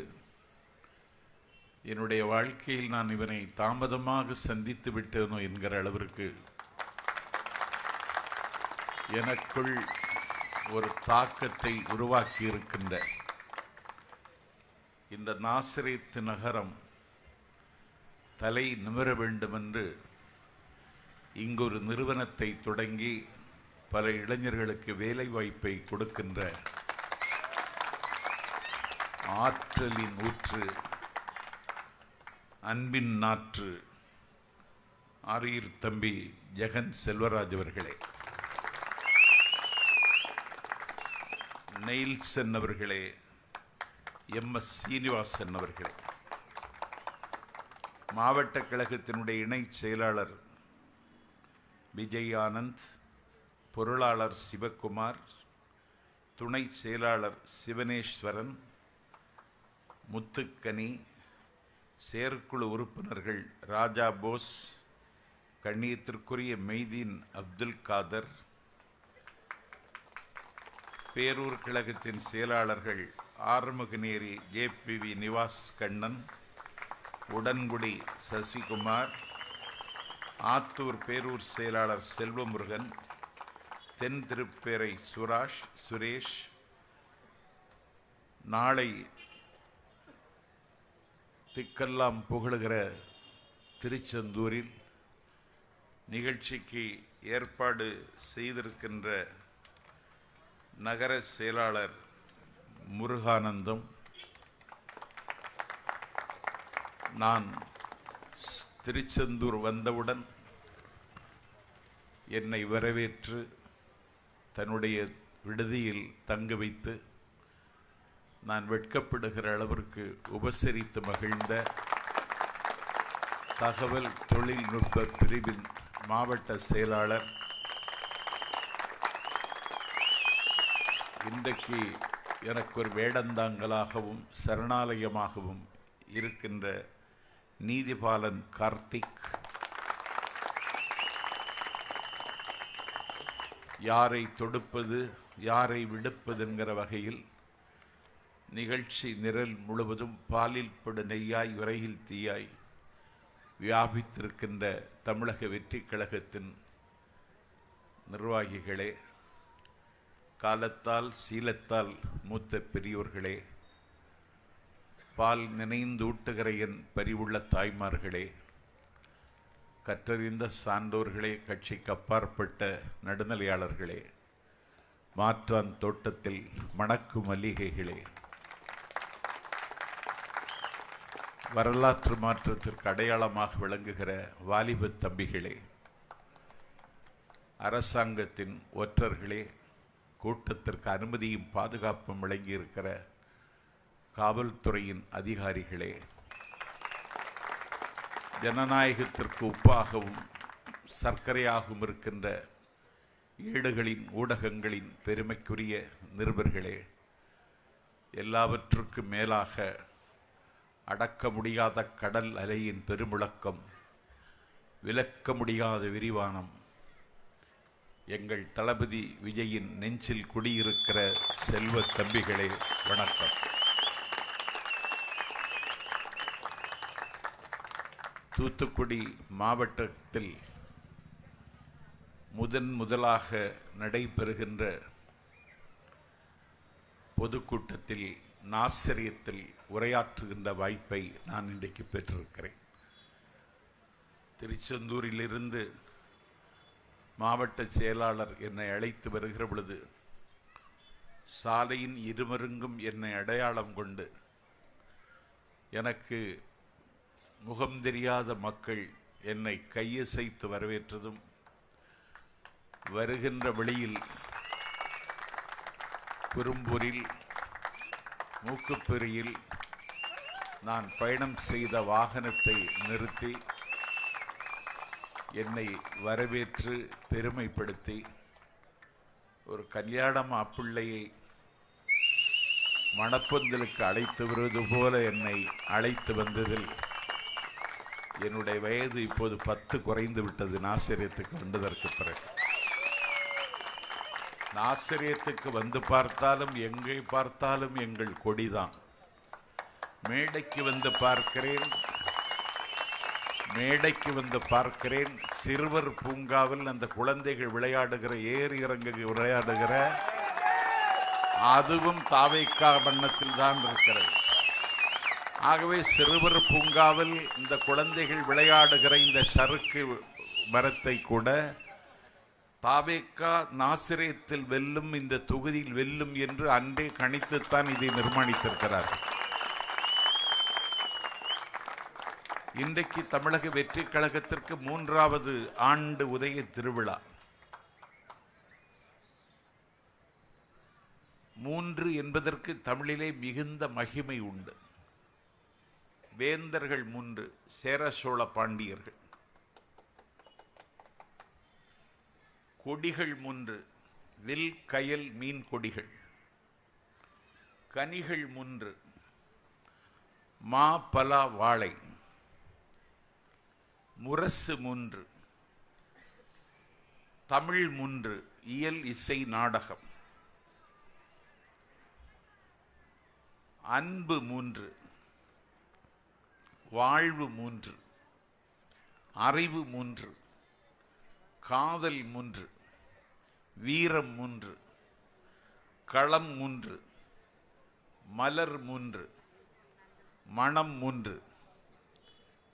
என்னுடைய வாழ்க்கையில் நான் இவனை தாமதமாக சந்தித்து விட்டேனோ என்கிற அளவிற்கு எனக்குள் ஒரு தாக்கத்தை உருவாக்கி இருக்கின்ற இந்த நாசரேத் நகரம் தலை நிமிர வேண்டுமென்று இங்கு ஒரு நிறுவனத்தை தொடங்கி பல இளைஞர்களுக்கு வேலை வாய்ப்பை கொடுக்கின்ற ஆற்றலின் ஊற்று, அன்பின் நாற்று ஆரியர் தம்பி ஜெகன் செல்வராஜ் அவர்களே, நெயில்சன் அவர்களே, MS சீனிவாசன் அவர்களே, மாவட்ட கழகத்தினுடைய இணை செயலாளர் விஜய் ஆனந்த், பொருளாளர் சிவகுமார், துணை செயலாளர் சிவனேஸ்வரன், முத்துக்கனி, செயற்குழு உறுப்பினர்கள் ராஜா போஸ், கண்ணியத்திற்குரிய மெய்தீன் அப்துல் காதர், பேரூர் கழகத்தின் செயலாளர்கள் ஆறுமுகநேரி JPV நிவாஸ் கண்ணன், உடன்குடி சசிகுமார், ஆத்தூர் பேரூர் செயலாளர் செல்வமுருகன், தென் திருப்பேரை சுரேஷ், நாளை திக்கெல்லாம் புகழுகிற திருச்செந்தூரில் நிகழ்ச்சிக்கு ஏற்பாடு செய்திருக்கின்ற நகர செயலாளர் முருகானந்தம், நான் திருச்செந்தூர் வந்தவுடன் என்னை வரவேற்று தன்னுடைய விடுதியில் தங்க வைத்து நான் வெட்கப்படுகிற அளவிற்கு உபசரித்து மகிழ்ந்த தகவல் தொழில்நுட்ப பிரிவின் மாவட்ட செயலாளர், இன்றைக்கு எனக்கு ஒரு வேடந்தாங்கலாகவும் சரணாலயமாகவும் இருக்கின்ற நீதிபாலன் கார்த்திக், யாரை தொடுப்பது யாரை விடுப்பது என்கிற வகையில் நிகழ்ச்சி நிரல் முழுவதும் பாலில் படு நெய்யாய் விரையில் தீயாய் வியாபித்திருக்கின்ற தமிழக வெற்றி கழகத்தின் நிர்வாகிகளே, காலத்தால் சீலத்தால் மூத்த பெரியோர்களே, பால் நினைந்தூட்டுகிற என் பரிவுள்ள தாய்மார்களே, கற்றறிந்த சான்றோர்களே, கட்சிக்கு அப்பாற்பட்ட நடுநிலையாளர்களே, மாற்றான் தோட்டத்தில் மணக்கு மல்லிகைகளே, வரலாற்று மாற்றத்திற்கு அடையாளமாக விளங்குகிற வாலிப தம்பிகளே, அரசாங்கத்தின் ஒற்றர்களே, கூட்டத்திற்கு அனுமதியும் பாதுகாப்பும் வழங்கியிருக்கிற காவல்துறையின் அதிகாரிகளே, ஜனநாயகத்திற்கு உப்பாகவும் சர்க்கரையாகவும் இருக்கின்ற ஏடுகளின் ஊடகங்களின் பெருமைக்குரிய நிருபர்களே, எல்லாவற்றுக்கும் மேலாக அடக்க முடியாத கடல் அலையின் பெருமுழக்கம், விலக்க முடியாத விரிவானம், எங்கள் தளபதி விஜயின் நெஞ்சில் குடியிருக்கிற செல்வ தம்பிகளே, வணக்கம். தூத்துக்குடி மாவட்டத்தில் முதலாக நடைபெறுகின்ற பொதுக்கூட்டத்தில் நாசரியத்தில் உரையாற்றுகின்ற வாய்ப்பை நான் இன்றைக்கு பெற்றிருக்கிறேன். திருச்செந்தூரிலிருந்து மாவட்ட செயலாளர் என்னை அழைத்து வருகிற பொழுது சாலையின் இருமருங்கும் என்னை அடையாளம் கொண்டு எனக்கு முகம் தெரியாத மக்கள் என்னை கையசைத்து வரவேற்றதும், வருகின்ற வழியில் குறும்பூரில் மூக்குப்பெரியில் நான் பயணம் செய்த வாகனத்தை நிறுத்தி என்னை வரவேற்று பெருமைப்படுத்தி ஒரு கல்யாண மாப்பிள்ளையை மணப்பந்தலுக்கு அழைத்து வருவது போல என்னை அழைத்து வந்ததில் என்னுடைய வயது இப்போது 10 குறைந்து விட்டது. நாசரியத்துக்கு வந்ததற்கு பிறகு நாசரியத்துக்கு வந்து பார்த்தாலும் எங்கே பார்த்தாலும் எங்கள் கொடிதான். மேடைக்கு வந்து பார்க்கிறேன் சிறுவர் பூங்காவில் அந்த குழந்தைகள் விளையாடுகிற ஏறி இறங்கு விளையாடுகிற அதுவும் தாவேக்கா வண்ணத்தில் தான் இருக்கிறது. ஆகவே சிறுவர் பூங்காவில் இந்த குழந்தைகள் விளையாடுகிற இந்த சறுக்கு மரத்தை கூட தாவேக்கா நாசிரியத்தில் வெல்லும், இந்த தொகுதியில் வெல்லும் என்று அன்றே கணித்துத்தான் இதை நிர்மாணித்திருக்கிறார். இன்றைக்கு தமிழக வெற்றி கழகத்திற்கு 3வது ஆண்டு உதய திருவிழா. 3 என்பதற்கு தமிழிலே மிகுந்த மகிமை உண்டு. வேந்தர்கள் 3, சேர சோழ பாண்டியர்கள். கொடிகள் 3, வில் கயல் மீன் கொடிகள். கனிகள் 3, மா பலா வாழை. முரசு 3, தமிழ் 3, இயல் இசை நாடகம். அன்பு 3, வாழ்வு 3, அறிவு 3, காதல் 3, வீரம் 3, களம் 3, மலர் 3, மனம் 3,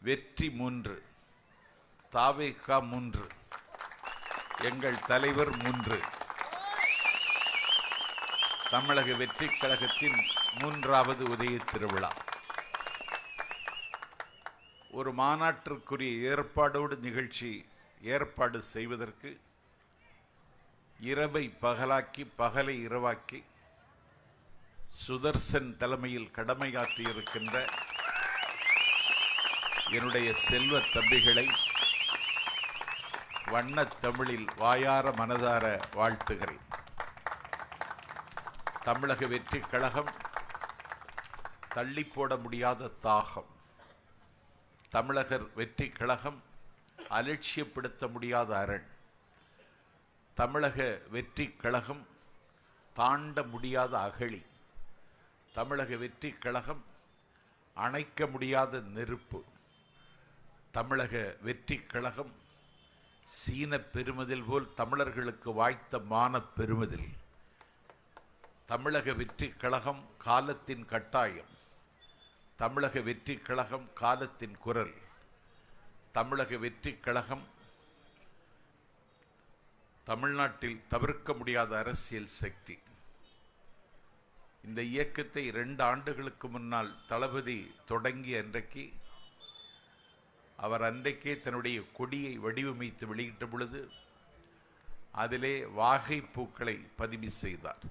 வெற்றி 3, தாவேக்கா 3, எங்கள் தலைவர் 3. தமிழக வெற்றி கழகத்தின் 3வது உதய திருவிழா. ஒரு மாநாட்டிற்குரிய ஏற்பாடோடு நிகழ்ச்சி ஏற்பாடு செய்வதற்கு இரவை பகலாக்கி பகலை இரவாக்கி சுதர்சன் தலைமையில் கடமையாற்றி இருக்கின்ற என்னுடைய செல்வ தம்பிகளை வண்ணத் தமிழில் வாயார மனதார வாழ்த்துகிறேன். தமிழக வெற்றி கழகம் தள்ளி போட முடியாத தாகம். தமிழகர் வெற்றி கழகம் அலட்சியப்படுத்த முடியாத அரண். தமிழக வெற்றி கழகம் தாண்ட முடியாத அகழி. தமிழக வெற்றி கழகம் அணைக்க முடியாத நெருப்பு. தமிழக வெற்றி கழகம் சீன பெருமதில் போல் தமிழர்களுக்கு வாய்த்த மான பெருமதில். தமிழக வெற்றி கழகம் காலத்தின் கட்டாயம். தமிழக வெற்றி கழகம் காலத்தின் குரல். தமிழக வெற்றி கழகம் தமிழ்நாட்டில் தவிர்க்க முடியாத அரசியல் சக்தி. இந்த இயக்கத்தை 2 ஆண்டுகளுக்கு முன்னால் தளபதி தொடங்கிய அன்றைக்கு அவர் அன்றைக்கே தன்னுடைய கொடியை வடிவமைத்து வெளியிட்ட பொழுது அதிலே வாகை பூக்களை பதிவு செய்தார்.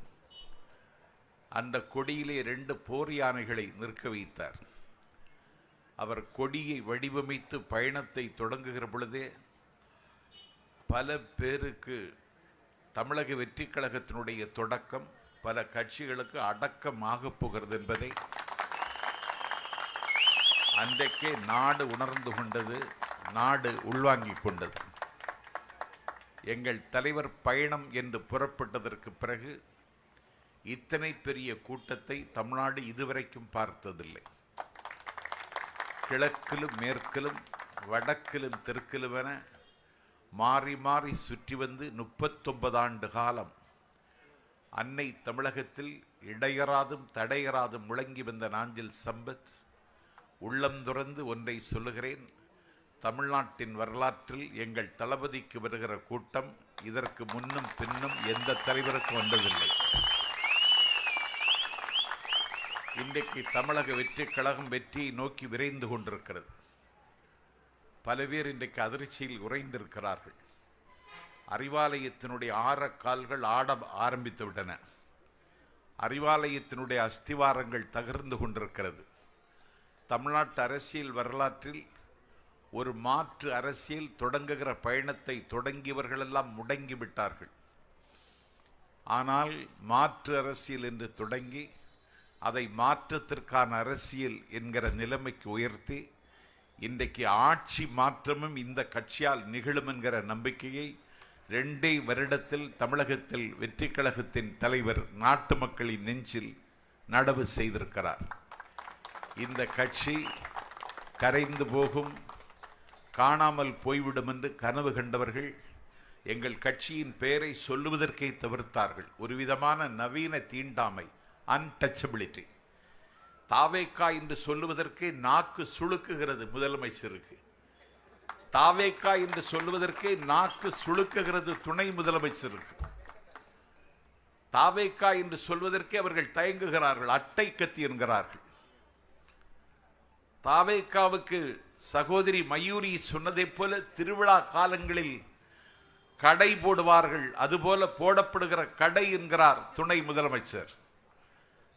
அந்த கொடியிலே 2 போர் யானைகளை நிற்க வைத்தார். அவர் கொடியை வடிவமைத்து பயணத்தை தொடங்குகிற பொழுதே பல பேருக்கு தமிழக வெற்றி கழகத்தினுடைய தொடக்கம் பல கட்சிகளுக்கு அடக்கமாக போகிறது என்பதை அன்றைக்கே நாடு உணர்ந்து கொண்டது, நாடு உள்வாங்கிக் கொண்டது. எங்கள் தலைவர் பயணம் என்று புறப்பட்டதற்கு பிறகு இத்தனை பெரிய கூட்டத்தை தமிழ்நாடு இதுவரைக்கும் பார்த்ததில்லை. கிழக்கிலும் மேற்கிலும் வடக்கிலும் தெற்கிலும் என மாறி மாறி சுற்றி வந்து 39 ஆண்டு காலம் அன்னை தமிழகத்தில் இடையறாதும் தடையறாதும் முழங்கி வந்த நாஞ்சில் சம்பத் உள்ளம் துறந்து ஒன்றை சொல்லுகிறேன். தமிழ்நாட்டின் வரலாற்றில் எங்கள் தளபதிக்கு வருகிற கூட்டம் இதற்கு முன்னும் பின்னும் எந்த தலைவருக்கும் வந்ததில்லை. இன்றைக்கு தமிழக வெற்றி கழகம் வெற்றியை நோக்கி விரைந்து கொண்டிருக்கிறது. பல பேர் இன்றைக்கு அதிர்ச்சியில் உறைந்திருக்கிறார்கள். அறிவாலயத்தினுடைய ஆரக்கால்கள் ஆட ஆரம்பித்து விட்டன. அறிவாலயத்தினுடைய அஸ்திவாரங்கள் தகர்ந்து கொண்டிருக்கிறது. தமிழ்நாட்டு அரசியல் வரலாற்றில் ஒரு மாற்று அரசியல் தொடங்குகிற பயணத்தை தொடங்கியவர்களெல்லாம் முடங்கிவிட்டார்கள். ஆனால் மாற்று அரசியல் என்று தொடங்கி அதை மாற்றத்திற்கான அரசியல் என்கிற நிலைமைக்கு உயர்த்தி இன்றைக்கு ஆட்சி மாற்றமும் இந்த கட்சியால் நிகழும் என்கிற நம்பிக்கையை 2 வருடத்தில் தமிழகத்தில் வெற்றி கழகத்தின் தலைவர் நாட்டு மக்களின் நெஞ்சில் நடவு செய்திருக்கிறார். இந்த கட்சி கரைந்து போகும், காணாமல் போய்விடும் என்று கனவு கண்டவர்கள் எங்கள் கட்சியின் பெயரை சொல்லுவதற்கே தவிர்த்தார்கள். ஒரு விதமான நவீன தீண்டாமை, அன்டச்சபிலிட்டி. தாவேக்கா என்று சொல்லுவதற்கே நாக்கு சுளுக்குகிறது முதலமைச்சருக்கு. தாவேக்கா என்று சொல்லுவதற்கே நாக்கு சுளுக்குகிறது துணை முதலமைச்சருக்கு. தாவேக்கா என்று சொல்வதற்கே அவர்கள் தயங்குகிறார்கள், அட்டை கத்தி என்கிறார்கள். தாவேக்காவுக்கு சகோதரி மயூரி சொன்னதை போல திருவிழா காலங்களில் கடை போடுவார்கள், அதுபோல போடப்படுகிற கடை என்கிறார் துணை முதலமைச்சர்.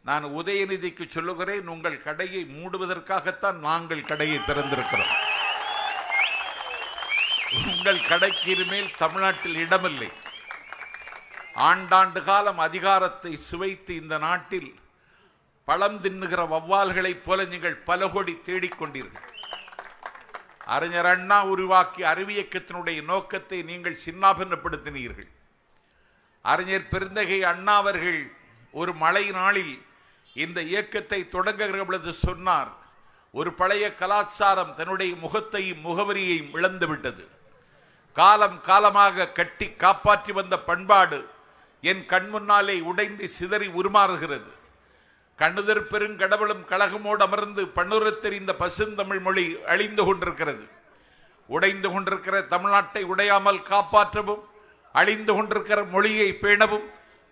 நான் உதயநிதிக்கு சொல்லுகிறேன், உங்கள் கடையை மூடுவதற்காகத்தான் நாங்கள் கடையை திறந்திருக்கிறோம். உங்கள் கடைக்கு இனிமேல் தமிழ்நாட்டில் இடமில்லை. ஆண்டாண்டு காலம் அதிகாரத்தை சுவைத்து இந்த நாட்டில் பழம் தின்னுகிற வௌவால்களைப் போல நீங்கள் பல கோடி தேடிக்கொண்டீர்கள். அறிஞர் அண்ணா உருவாக்கிய அறிவியக்கத்தினுடைய நோக்கத்தை நீங்கள் சின்னாபின்னப்படுத்தினீர்கள். அறிஞர் பெருந்தகை அண்ணா அவர்கள் ஒரு மழை நாளில் இந்த இயக்கத்தை தொடங்குகிற பொழுது சொன்னார், ஒரு பழைய கலாச்சாரம் தன்னுடைய முகத்தையும் முகவரியையும் இழந்துவிட்டது. காலம் காலமாக கட்டி காப்பாற்றி வந்த பண்பாடு என் கண்முன்னாலே உடைந்து சிதறி உருமாறுகிறது. கண்ணுதற் பெருங்கடவுளும் கழகமோடு அமர்ந்து பண்ணுறத் தெரிந்த பசுந்தமிழ் மொழி அழிந்து கொண்டிருக்கிறது. உடைந்து கொண்டிருக்கிற தமிழ்நாட்டை உடையாமல் காப்பாற்றவும், அழிந்து கொண்டிருக்கிற மொழியை பேணவும்,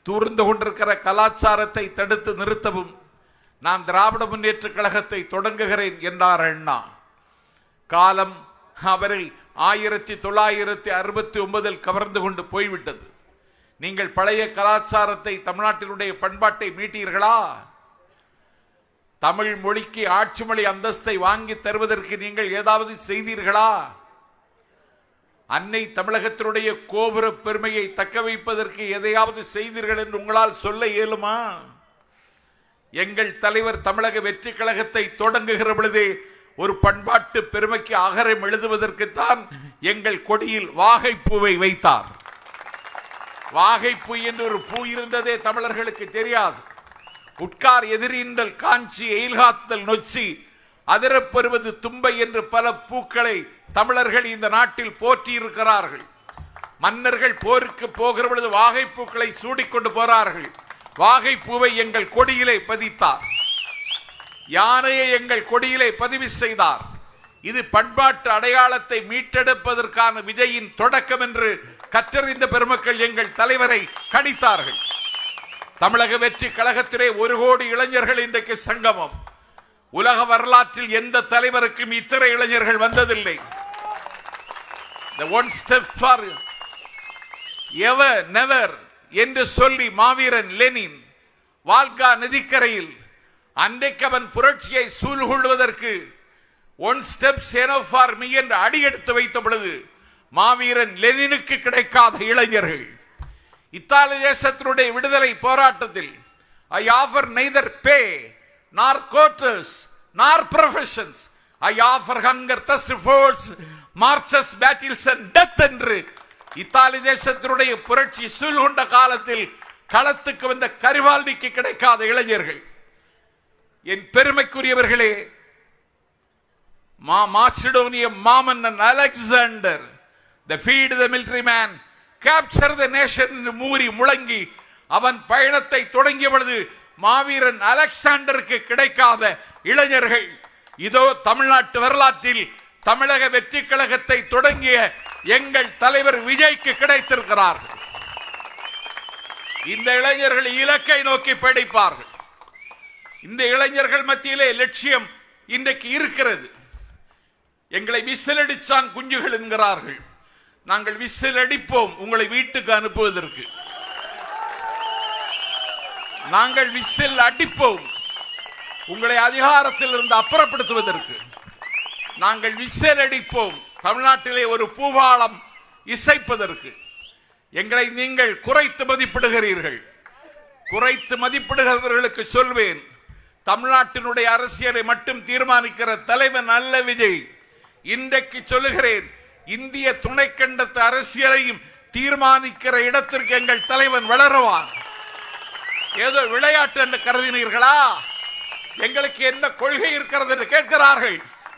தூர்ந்து கொண்டிருக்கிற கலாச்சாரத்தை தடுத்து நிறுத்தவும் நான் திராவிட முன்னேற்ற கழகத்தை தொடங்குகிறேன் என்றார் அண்ணா. காலம் அவரை 1969 கவர்ந்து கொண்டு போய்விட்டது. நீங்கள் பழைய கலாச்சாரத்தை, தமிழ்நாட்டினுடைய பண்பாட்டை மீட்டீர்களா? தமிழ் மொழிக்கு ஆட்சி மொழி அந்தஸ்தை வாங்கி தருவதற்கு நீங்கள் ஏதாவது செய்தீர்களா? அன்னை தமிழகத்தினுடைய கோபுர பெருமையை தக்க வைப்பதற்கு எதையாவது செய்தீர்கள் என்று உங்களால் சொல்ல இயலுமா? எங்கள் தலைவர் தமிழக வெற்றி கழகத்தை தொடங்குகிற பொழுதே ஒரு பண்பாட்டு பெருமைக்கு அகரம் எழுதுவதற்குத்தான் எங்கள் கொடியில் வாகைப்பூவை வைத்தார். வாகைப்பூ என்று ஒரு பூ இருந்ததே தமிழர்களுக்கு தெரியாது. உட்கார் எதிரின்றல் காஞ்சி எயில்காத்தல் நொச்சி அதிரப்பெறுவது தும்பை என்று பல பூக்களை தமிழர்கள் இந்த நாட்டில் போற்றி இருக்கிறார்கள். மன்னர்கள் போருக்கு போகிற பொழுது வாகைப்பூக்களை சூடிக்கொண்டு போறார்கள். வாகைப்பூவை எங்கள் கொடியிலே பதித்தார். யானையை எங்கள் கொடியிலே பதிவு செய்தார். இது பண்பாட்டு அடையாளத்தை மீட்டெடுப்பதற்கான விஜயின் தொடக்கம் என்று கற்றறிந்த பெருமக்கள் எங்கள் தலைவரை கணித்தார்கள். தமிழக வெற்றி கழகத்திலே 1 கோடி இளைஞர்கள் இன்றைக்கு சங்கமம். உலக வரலாற்றில் எந்த தலைவருக்கும் இத்தனை இளைஞர்கள் வந்ததில்லை. The one step for ever never என்று சொல்லி மாவீரன் லெனின் வால்கா நதிக்கரையில் அன்றைக்கு அவன் புரட்சியை சூழ்கொள்வதற்கு one step enough for me என்று அடியெடுத்து வைத்த பொழுது மாவீரன் லெனினுக்கு கிடைக்காத இளைஞர்கள். இத்தாலி தேசத்தினுடைய விடுதலை போராட்டத்தில் I offer neither pay nor quarters nor professions. I offer hunger, thirst, force, marches, battles and death என்று இத்தாலி தேசத்தினுடைய புரட்சி சூழ்கொண்ட காலத்தில் களத்துக்கு வந்த கரிவால்டிக்கு கிடைக்காத இளைஞர்கள். என் பெருமைக்குரியவர்களே, மாசிடோனிய மாமன்னன் Alexander defeat the military man, capture the nation என்று மூறி முழங்கி அவன் பயணத்தை தொடங்கிய பொழுது மாவீரன் அலெக்சாண்டருக்கு கிடைக்காத இளைஞர்கள் இதோ தமிழ்நாட்டு வரலாற்றில் தமிழக வெற்றி கழகத்தை தொடங்கிய எங்கள் தலைவர் விஜய்க்கு கிடைத்திருக்கிறார்கள். இந்த இளைஞர்கள் இலக்கை நோக்கி படிப்பார்கள். இந்த இளைஞர்கள் மத்தியிலே லட்சியம் இன்றைக்கு இருக்கிறது. எங்களை விசில் அடிச்சான் குஞ்சுகள் என்கிறார்கள். நாங்கள் விசில் அடிப்போம் உங்களை வீட்டுக்கு அனுப்புவதற்கு. நாங்கள் விசில் அடிப்போம் உங்களை அதிகாரத்தில் இருந்து அப்புறப்படுத்துவதற்கு. நாங்கள் விசில் அடிப்போம் தமிழ்நாட்டிலே ஒரு பூபாலம் இசைப்பதற்கு. எங்களை நீங்கள் குறைத்து மதிப்பிடுகிறீர்கள். குறைத்து மதிப்பிடுகிறவர்களுக்கு சொல்வேன், தமிழ்நாட்டினுடைய அரசியலை மட்டும் தீர்மானிக்கிற தலைவன் அல்ல விஜய். இன்றைக்கு சொல்லுகிறேன், இந்திய துணைக்கண்டத்து அரசியலையும் தீர்மானிக்கிற இடத்திற்கு எங்கள் தலைவன் வளருவார். ஏதோ விளையாட்டு என்று கருதினீர்களா? எங்களுக்கு என்ன கொள்கை இருக்கிறது என்று கேட்கிறார்கள்.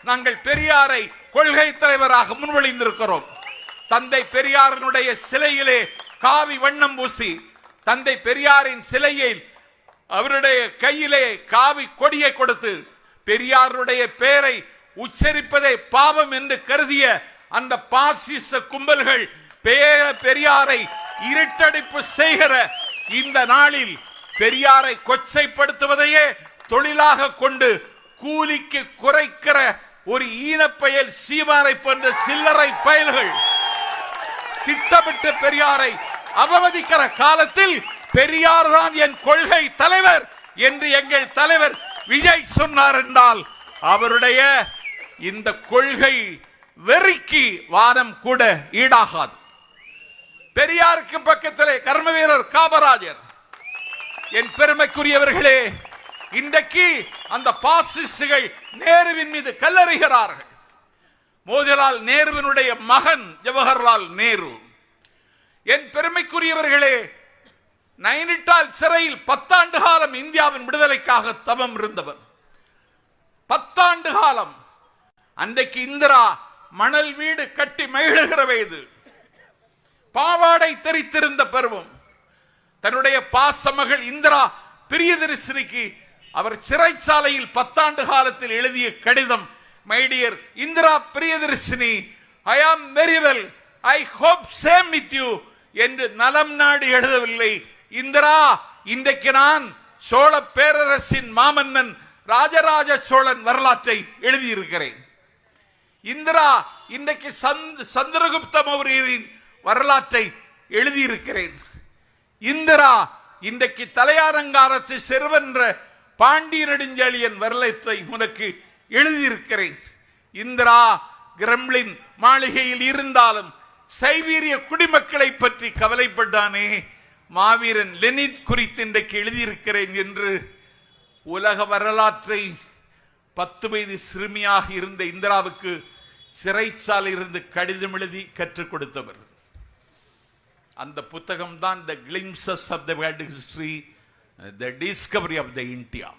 நாங்கள் பெரியாரை கொள்கை தலைவராக முன்வழிந்திருக்கிறோம். தந்தை பெரியாரினுடைய சிலையிலே காவி வண்ணம் பூசி, தந்தை பெரியாரின் சிலையில் அவருடைய கையிலே காவி கொடியை கொடுத்து, பெரியாருடைய பெயரை உச்சரிப்பதை பாவம் என்று கருதிய அந்த பாசிச கும்பல்கள் பெரியாரை இருட்டடிப்பு செய்கிற இந்த நாளில் பெரியாரை கொச்சைப்படுத்துவதையே தொழிலாக கொண்டு கூலிக்கு குறைக்கிற ஒரு ஈனப்பயல் சீமாரை போன்ற சில்லறை பயல்கள் திட்டமிட்டு பெரியாரை அவமதிக்கிற காலத்தில் பெரியார் தான் என் கொள்கை தலைவர் என்று எங்கள் தலைவர் விஜய் சொன்னார் என்றால் அவருடைய இந்த கொள்கை வெறிக்கு வாதம் கூட ஈடாகாது. பெரியாருக்கு பக்கத்திலே கர்ம வீரர் காமராஜர். என் பெருமைக்குரியவர்களே, இன்றைக்கு அந்த பாசிஸ்டுகள் நேருவின் மீது கல்லறிகிறார்கள். மோதிலால் நேருவினுடைய மகன் ஜவஹர்லால் நேரு. என் பெருமைக்குரியவர்களே, நைனிட்டால் சிறையில் 10 ஆண்டு காலம் இந்தியாவின் விடுதலைக்காக தவம் இருந்தவர். 10 ஆண்டு காலம். அன்றைக்கு இந்திரா மணல் வீடு கட்டி மகிழுகிற வயது, பாவாடை தெரித்திருந்த பருவம். தன்னுடைய பாசமகள் இந்திரா பிரியதரிசினிக்கு அவர் சிறைச்சாலையில் 10 ஆண்டு காலத்தில் எழுதிய கடிதம், my dear Indira Priyadarshini, I am very well, I hope same with you என்று நலம் நாடி எழுதவில்லை. இந்திரா, இன்றைக்கு நான் சோழ பேரரசின் மாமன்னன் ராஜராஜ சோழன் வரலாற்றை எழுதியிருக்கிறேன். இந்திரா, இன்றைக்கு சந்திரகுப்த மௌரியரின் வரலாற்றை எழுதியிருக்கிறேன். இந்திரா, இன்றைக்கு தலையாரங்காரத்து செருவென்ற பாண்டிய நெடுஞ்சாளியன் வரலாற்றை உனக்கு எழுதியிருக்கிறேன். இந்திரா கிரெம்ளின் மாளிகையில் இருந்தாலும் சைபீரிய குடிமக்களை பற்றி கவலைப்பட்டானே, மாவீரன் லெனின் குறித்து இன்றைக்கு எழுதியிருக்கிறேன் என்று உலக வரலாற்றை 10 வயது சிறுமியாக இருந்த இந்திராவுக்கு சிறைச்சாலையில் இருந்து கடிதம் எழுதி கற்றுக் கொடுத்தவர். அந்த புத்தகம் தான் the Glimpses of the World History, the Discovery of the India.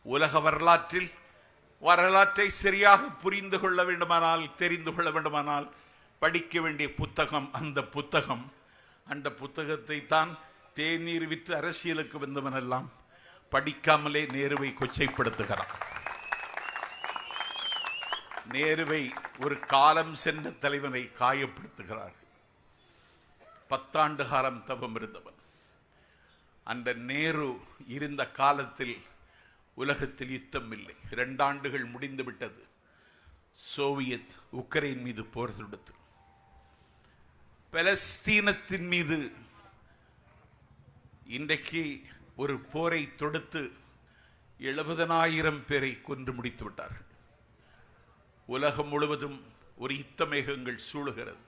உலக வரலாற்றை சரியாக புரிந்து கொள்ள வேண்டுமானால், தெரிந்து கொள்ள வேண்டுமானால் படிக்க வேண்டிய புத்தகம் அந்த புத்தகம். அந்த புத்தகத்தை தான் தேநீர் விற்று அரசியலுக்கு வந்தவனெல்லாம் படிக்காமலே நேருவை கொச்சைப்படுத்துகிறான். நேருவை ஒரு காலம் சென்ற தலைவனை காயப்படுத்துகிறார். 10 ஆண்டு காலம் தவம் இருந்தவன். அந்த நேரு இருந்த காலத்தில் உலகத்தில் யுத்தம் இல்லை. 2 ஆண்டுகள் முடிந்து விட்டது. சோவியத் உக்ரைன் மீது போர் தொடுத்து பலஸ்தீனத்தின் மீது இன்றைக்கு ஒரு போரை தொடுத்து 70,000 பேரை கொன்று முடித்து விட்டார்கள். உலகம் முழுவதும் ஒரு யுத்த மேகங்கள் சூழுகிறது.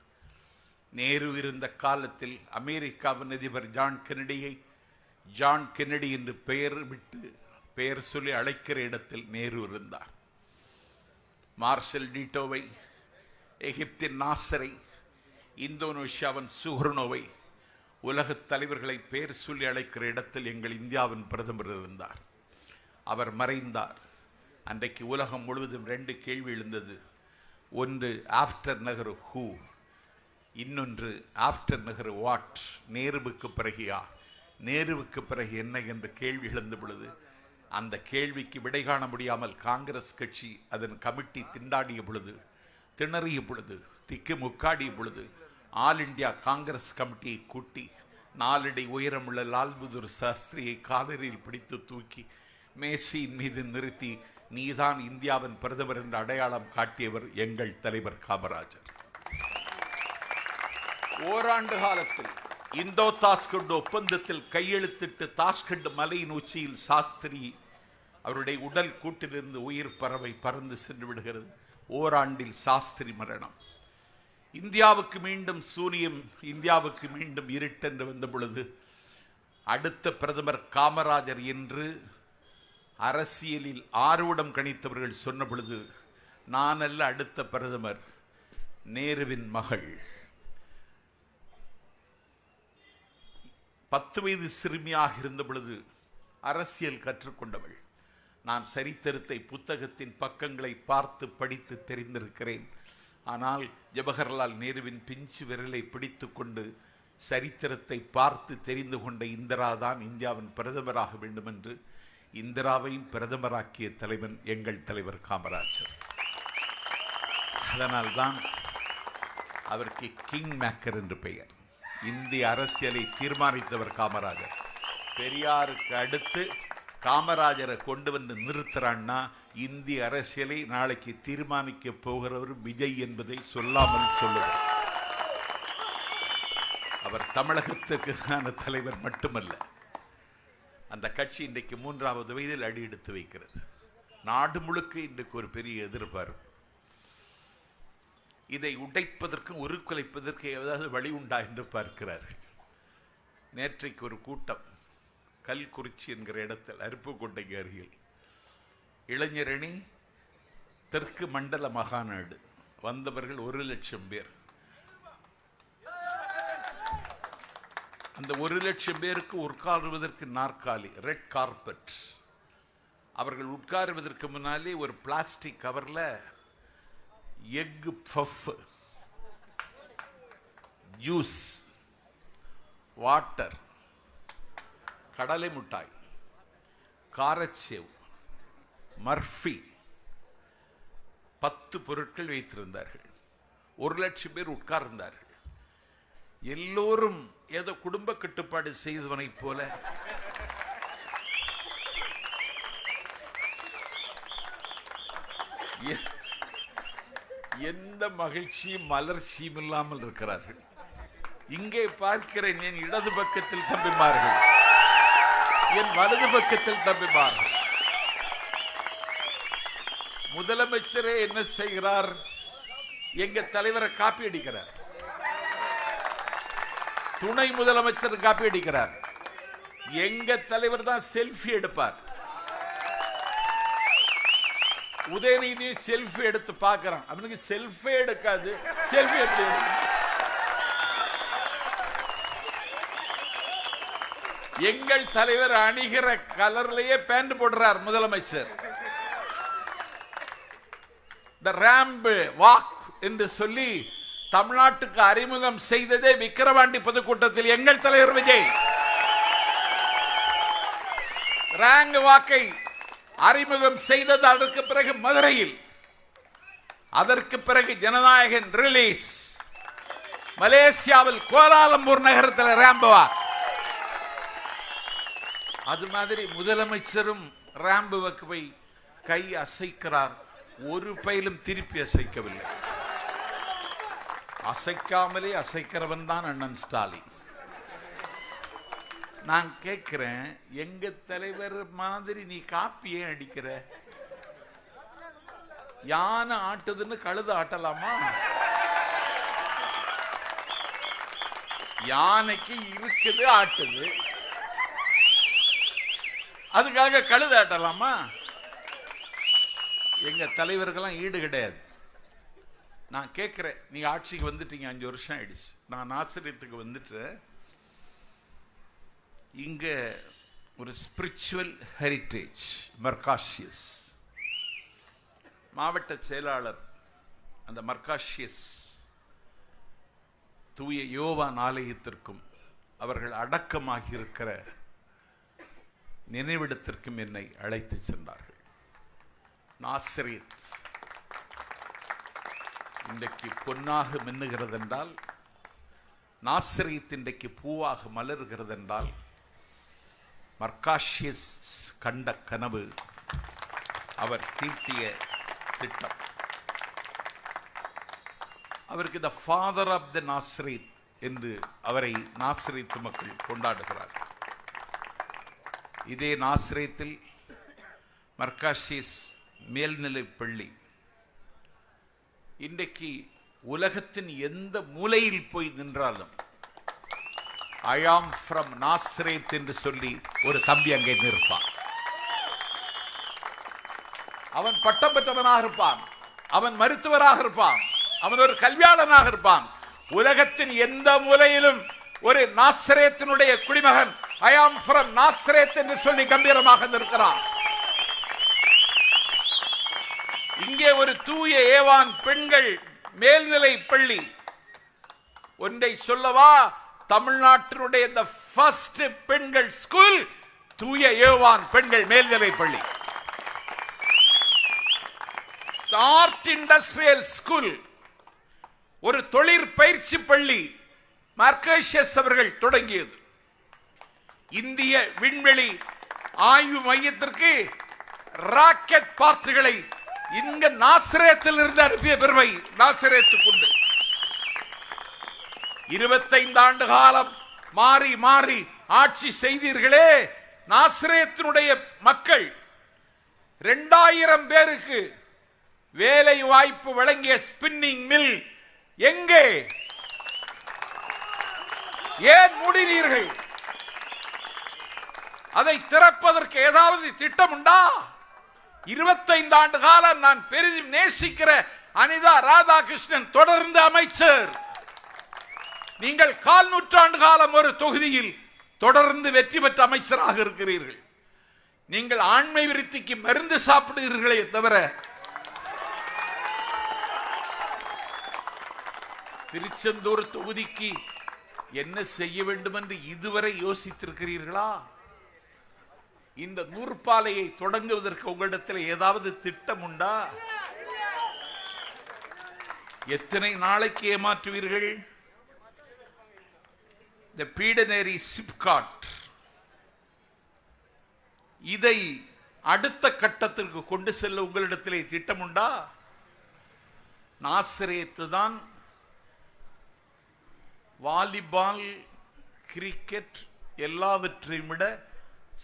நேரு இருந்த காலத்தில் அமெரிக்காவின் அதிபர் ஜான் கென்னடி என்று பெயர் சொல்லி அழைக்கிற இடத்தில் நேரு இருந்தார். மார்ஷல் டீட்டோவை, எகிப்தின் நாசரை, இந்தோனேஷியாவின் சுஹர்னோவை, உலகத் தலைவர்களை பெயர் சொல்லி அழைக்கிற இடத்தில் எங்கள் இந்தியாவின் பிரதமர் இருந்தார். அவர் மறைந்தார். அன்றைக்கு உலகம் முழுவதும் 2 கேள்வி எழுந்தது. ஒன்று ஆஃப்டர் நகர் ஹூ, இன்னொன்று ஆஃப்டர் நகர் வாட். நேருவுக்கு பிறகு யார், நேருவுக்கு பிறகு என்ன என்ற கேள்வி எழுந்த பொழுது அந்த கேள்விக்கு விடை காண முடியாமல் காங்கிரஸ் கட்சி அதன் கமிட்டி திண்டாடிய பொழுது, திணறிய பொழுது, திக்கு முக்காடிய பொழுது ஆல் இண்டியா காங்கிரஸ் கமிட்டியை கூட்டி 4 அடி உயரமுள்ள லால் பகதூர் சாஸ்திரியை காலரில் பிடித்து தூக்கி மேசையின் மீது நிறுத்தி நீதான் இந்தியாவின் பிரதமர் என்ற அடையாளம் காட்டியவர் எங்கள் தலைவர் காமராஜர். ஓராண்டு காலத்தில் இந்தோ தாஸ்கண்ட் ஒப்பந்தத்தில் கையெழுத்திட்டு தாஸ்கண்ட் மலையின் உச்சியில் சாஸ்திரி அவருடைய உடல் கூட்டிலிருந்து உயிர் பறந்து சென்று விடுகிறது. ஓராண்டில் சாஸ்திரி மரணம். இந்தியாவுக்கு மீண்டும் சூனியம், இந்தியாவுக்கு மீண்டும் இருட்டென்று வந்த பொழுது அடுத்த பிரதமர் காமராஜர் என்று அரசியலில் ஆர்வடம் கணித்தவர்கள் சொன்ன பொழுது நான் அல்ல அடுத்த பிரதமர், நேருவின் மகள் 10 வயது சிறுமியாக இருந்த பொழுது அரசியல் கற்றுக்கொண்டவள். நான் சரித்திரத்தை புத்தகத்தின் பக்கங்களை பார்த்து படித்து தெரிந்திருக்கிறேன். ஆனால் ஜவஹர்லால் நேருவின் பிஞ்சு விரலை பிடித்து கொண்டு சரித்திரத்தை பார்த்து தெரிந்து கொண்ட இந்திரா தான் இந்தியாவின் பிரதமராக வேண்டும் என்று இந்திராவையும் பிரதமராக்கிய தலைவன் எங்கள் தலைவர் காமராஜர். அதனால்தான் அவருக்கு கிங் மேக்கர் என்று பெயர். இந்திய அரசியலை தீர்மானித்தவர் காமராஜர். பெரியாருக்கு அடுத்து காமராஜரை கொண்டு வந்து நிறுத்துறான்னா இந்திய அரசியலை நாளைக்கு தீர்மானிக்க போகிறவர் விஜய் என்பதை சொல்லாமல் சொல்லுவார். அவர் தமிழகத்திற்கான தலைவர் மட்டுமல்ல, அந்த கட்சி இன்றைக்கு 3வது வயதில் அடி எடுத்து வைக்கிறது. நாடு முழுக்க இன்றைக்கு ஒரு பெரிய எதிர்பார்ப்பு. இதை உடைப்பதற்கும் உருக்குலைப்பதற்கு ஏதாவது வழி உண்டா என்று பார்க்கிறார்கள். நேற்றைக்கு ஒரு கூட்டம் கல்குறிச்சி என்கிற இடத்தில், அருப்புக்கோட்டைக்கு அருகில், இளைஞரணி தெற்கு மண்டல மகாநாடு வந்தவர்கள் 1,00,000 பேர். அந்த 1,00,000 பேருக்கு உட்காருவதற்கு நாற்காலி, ரெட் கார்பெட். அவர்கள் உட்காருவதற்கு முன்னாலே ஒரு பிளாஸ்டிக் கவர்ல எக் பஃப், ஜூஸ், வாட்டர், கடலை மிட்டாய், காரச்சேவ், மர்ஃபி 10 பொருட்கள் வைத்திருந்தார்கள். 1,00,000 பேர் உட்கார்ந்தார்கள். எல்லோரும் ஏதோ குடும்ப கட்டுப்பாடு செய்தவனை போல எந்த மகிழ்ச்சியும் மலர்ச்சியும் இல்லாமல் இருக்கிறார்கள். இங்கே பார்க்கிறேன் என் இடது பக்கத்தில் தம்பிமார்கள், என் வலது பக்கத்தில் தம்பிமார்கள். முதலமைச்சரே என்ன செய்கிறார்? எங்க தலைவரை காப்பி அடிக்கிறார். துணை முதலமைச்சர் காப்பி அடிக்கிறார். எங்க தலைவர் தான் செல்ஃபி எடுப்பார். உதயநிதி செல்ஃபி எடுத்து பார்க்கிறான். அவனுக்கு செல்ஃபி எடுக்காது. செல்ஃபி எடுத்து எங்கள் தலைவர் அணிகிற கலர்லயே பேண்ட் போடுறார் முதலமைச்சர். தி ராம்ப் வாக் என்று சொல்லி தமிழ்நாட்டுக்கு அறிமுகம் செய்ததே விக்கிரவாண்டி பொதுக்கூட்டத்தில் எங்கள் தலைவர் விஜய். ராங்க் வாக்கை அறிமுகம் செய்தது. அதற்கு பிறகு மதுரையில், அதற்கு பிறகு ஜனநாயகன் ரிலீஸ் மலேசியாவில் கோலாலம்பூர் நகரத்தில் ராம்ப் வாக். அது மாதிரி முதலமைச்சரும் ராம்ப் வாக்கை கை அசைக்கிறார். ஒரு பயிலும் திருப்பி அசைக்கவில்லை. அசைக்காமலே அசைக்கிறவன் தான் அண்ணன் ஸ்டாலின். நான் கேட்கிறேன், எங்க தலைவர் மாதிரி நீ காப்பியே அடிக்கிற? யானை ஆட்டுதுன்னு கழுத ஆட்டலாமா? யானைக்கு இருக்குது ஆட்டுது, அதுக்காக கழுத ஆட்டலாமா? எங்க தலைவர்கள்லாம் ஈடு கிடையாது. நான் கேட்கிறேன், நீங்க ஆட்சிக்கு வந்துட்டீங்க, 5 வருஷம் ஆயிடுச்சு. நான் ஆசிரியத்துக்கு வந்துட்டு இங்க ஒரு ஸ்பிரிச்சுவல் ஹெரிட்டேஜ் மர்காஷியஸ் மாவட்ட செயலாளர், அந்த மர்காஷியஸ் தூய யோவான் ஆலயத்திற்கும் அவர்கள் அடக்கமாகி இருக்கிற நினைவிடத்திற்கும் என்னை அழைத்து சென்றார்கள். நாசரேத் இன்றைக்கு பொன்னாக மின்னுகிறது என்றால், நாசரேத் இன்றைக்கு பூவாக மலர்கிறது என்றால், மர்காஷியஸ் கண்ட கனவு, அவர் தீட்டிய திட்டம். அவருக்கு the father of the Nazareth என்று அவரை நாசரேத் மக்கள் கொண்டாடுகிறார். இதே நாசரேத்தில் மர்காஷியஸ் மேல்நிலைப் பள்ளி இன்றைக்கு உலகத்தின் எந்த மூலையில் போய் நின்றாலும் ஐ ஆம் ஃப்ரம் நாசரேத் என்று சொல்லி ஒரு தம்பி அங்கே நிற்பான். அவன் பட்டம் பெற்றவனாக இருப்பான், அவன் மருத்துவராக இருப்பான், அவன் ஒரு கல்வியாளனாக இருப்பான். உலகத்தின் எந்த மூலையிலும் ஒரு நாசரேத்தினுடைய குடிமகன் ஐ ஆம் ஃப்ரம் நாசரேத் என்று சொல்லி கம்பீரமாக நிற்கிறான். இங்கே ஒரு தூய ஏவான் பெண்கள் மேல்நிலை பள்ளி. ஒன்றை சொல்லவா, தமிழ்நாட்டினுடைய இந்த ஃபர்ஸ்ட் பெண்கள் ஸ்கூல் தூய ஏவான் பெண்கள் மேல்நிலை பள்ளி. ஆர்ட் இண்டஸ்ட்ரியல் ஸ்கூல், ஒரு தொழிற்பயிற்சி பள்ளி மர்காஷியஸ் அவர்கள் தொடங்கியது. இந்திய விண்வெளி ஆய்வு மையத்திற்கு ராக்கெட் பார்ட்டுகளை இங்க நாசரேத்தில் இருந்து அனுப்பிய பெருமை நாசரேத்துக்கு உண்டு. 25 ஆண்டு காலம் மாறி மாறி ஆட்சி செய்தீர்களே, நாசரேத்தினுடைய மக்கள் 2000 பேருக்கு வேலை வாய்ப்பு வழங்கிய ஸ்பின்னிங் மில் எங்கே? ஏன் மூடினீர்கள்? அதை திறப்பதற்கு ஏதாவது திட்டம் உண்டா? 25 ஆண்டு காலம் நான் பெரிதும் நேசிக்கிற அனிதா ராதாகிருஷ்ணன் தொடர்ந்து அமைச்சர். நீங்கள் 1/4 நூற்றாண்டு காலம் ஒரு தொகுதியில் தொடர்ந்து வெற்றி பெற்ற அமைச்சராக இருக்கிறீர்கள். நீங்கள் ஆண்மை விருத்திக்கு மருந்து சாப்பிடுகிறீர்களே தவிர திருச்செந்தூர் தொகுதிக்கு என்ன செய்ய வேண்டும் என்று இதுவரை யோசித்திருக்கிறீர்களா? இந்த நூற்பாலையை தொடங்குவதற்கு உங்களிடத்தில் ஏதாவது திட்டம் உண்டா? எத்தனை நாளைக்கு ஏமாற்றுவீர்கள்? இந்த பீடநேரி சிப்காட், இதை அடுத்த கட்டத்திற்கு கொண்டு செல்ல உங்களிடத்திலே திட்டம் உண்டா? நாசரேத்து தான் வாலிபால், கிரிக்கெட் எல்லாவற்றையும் விட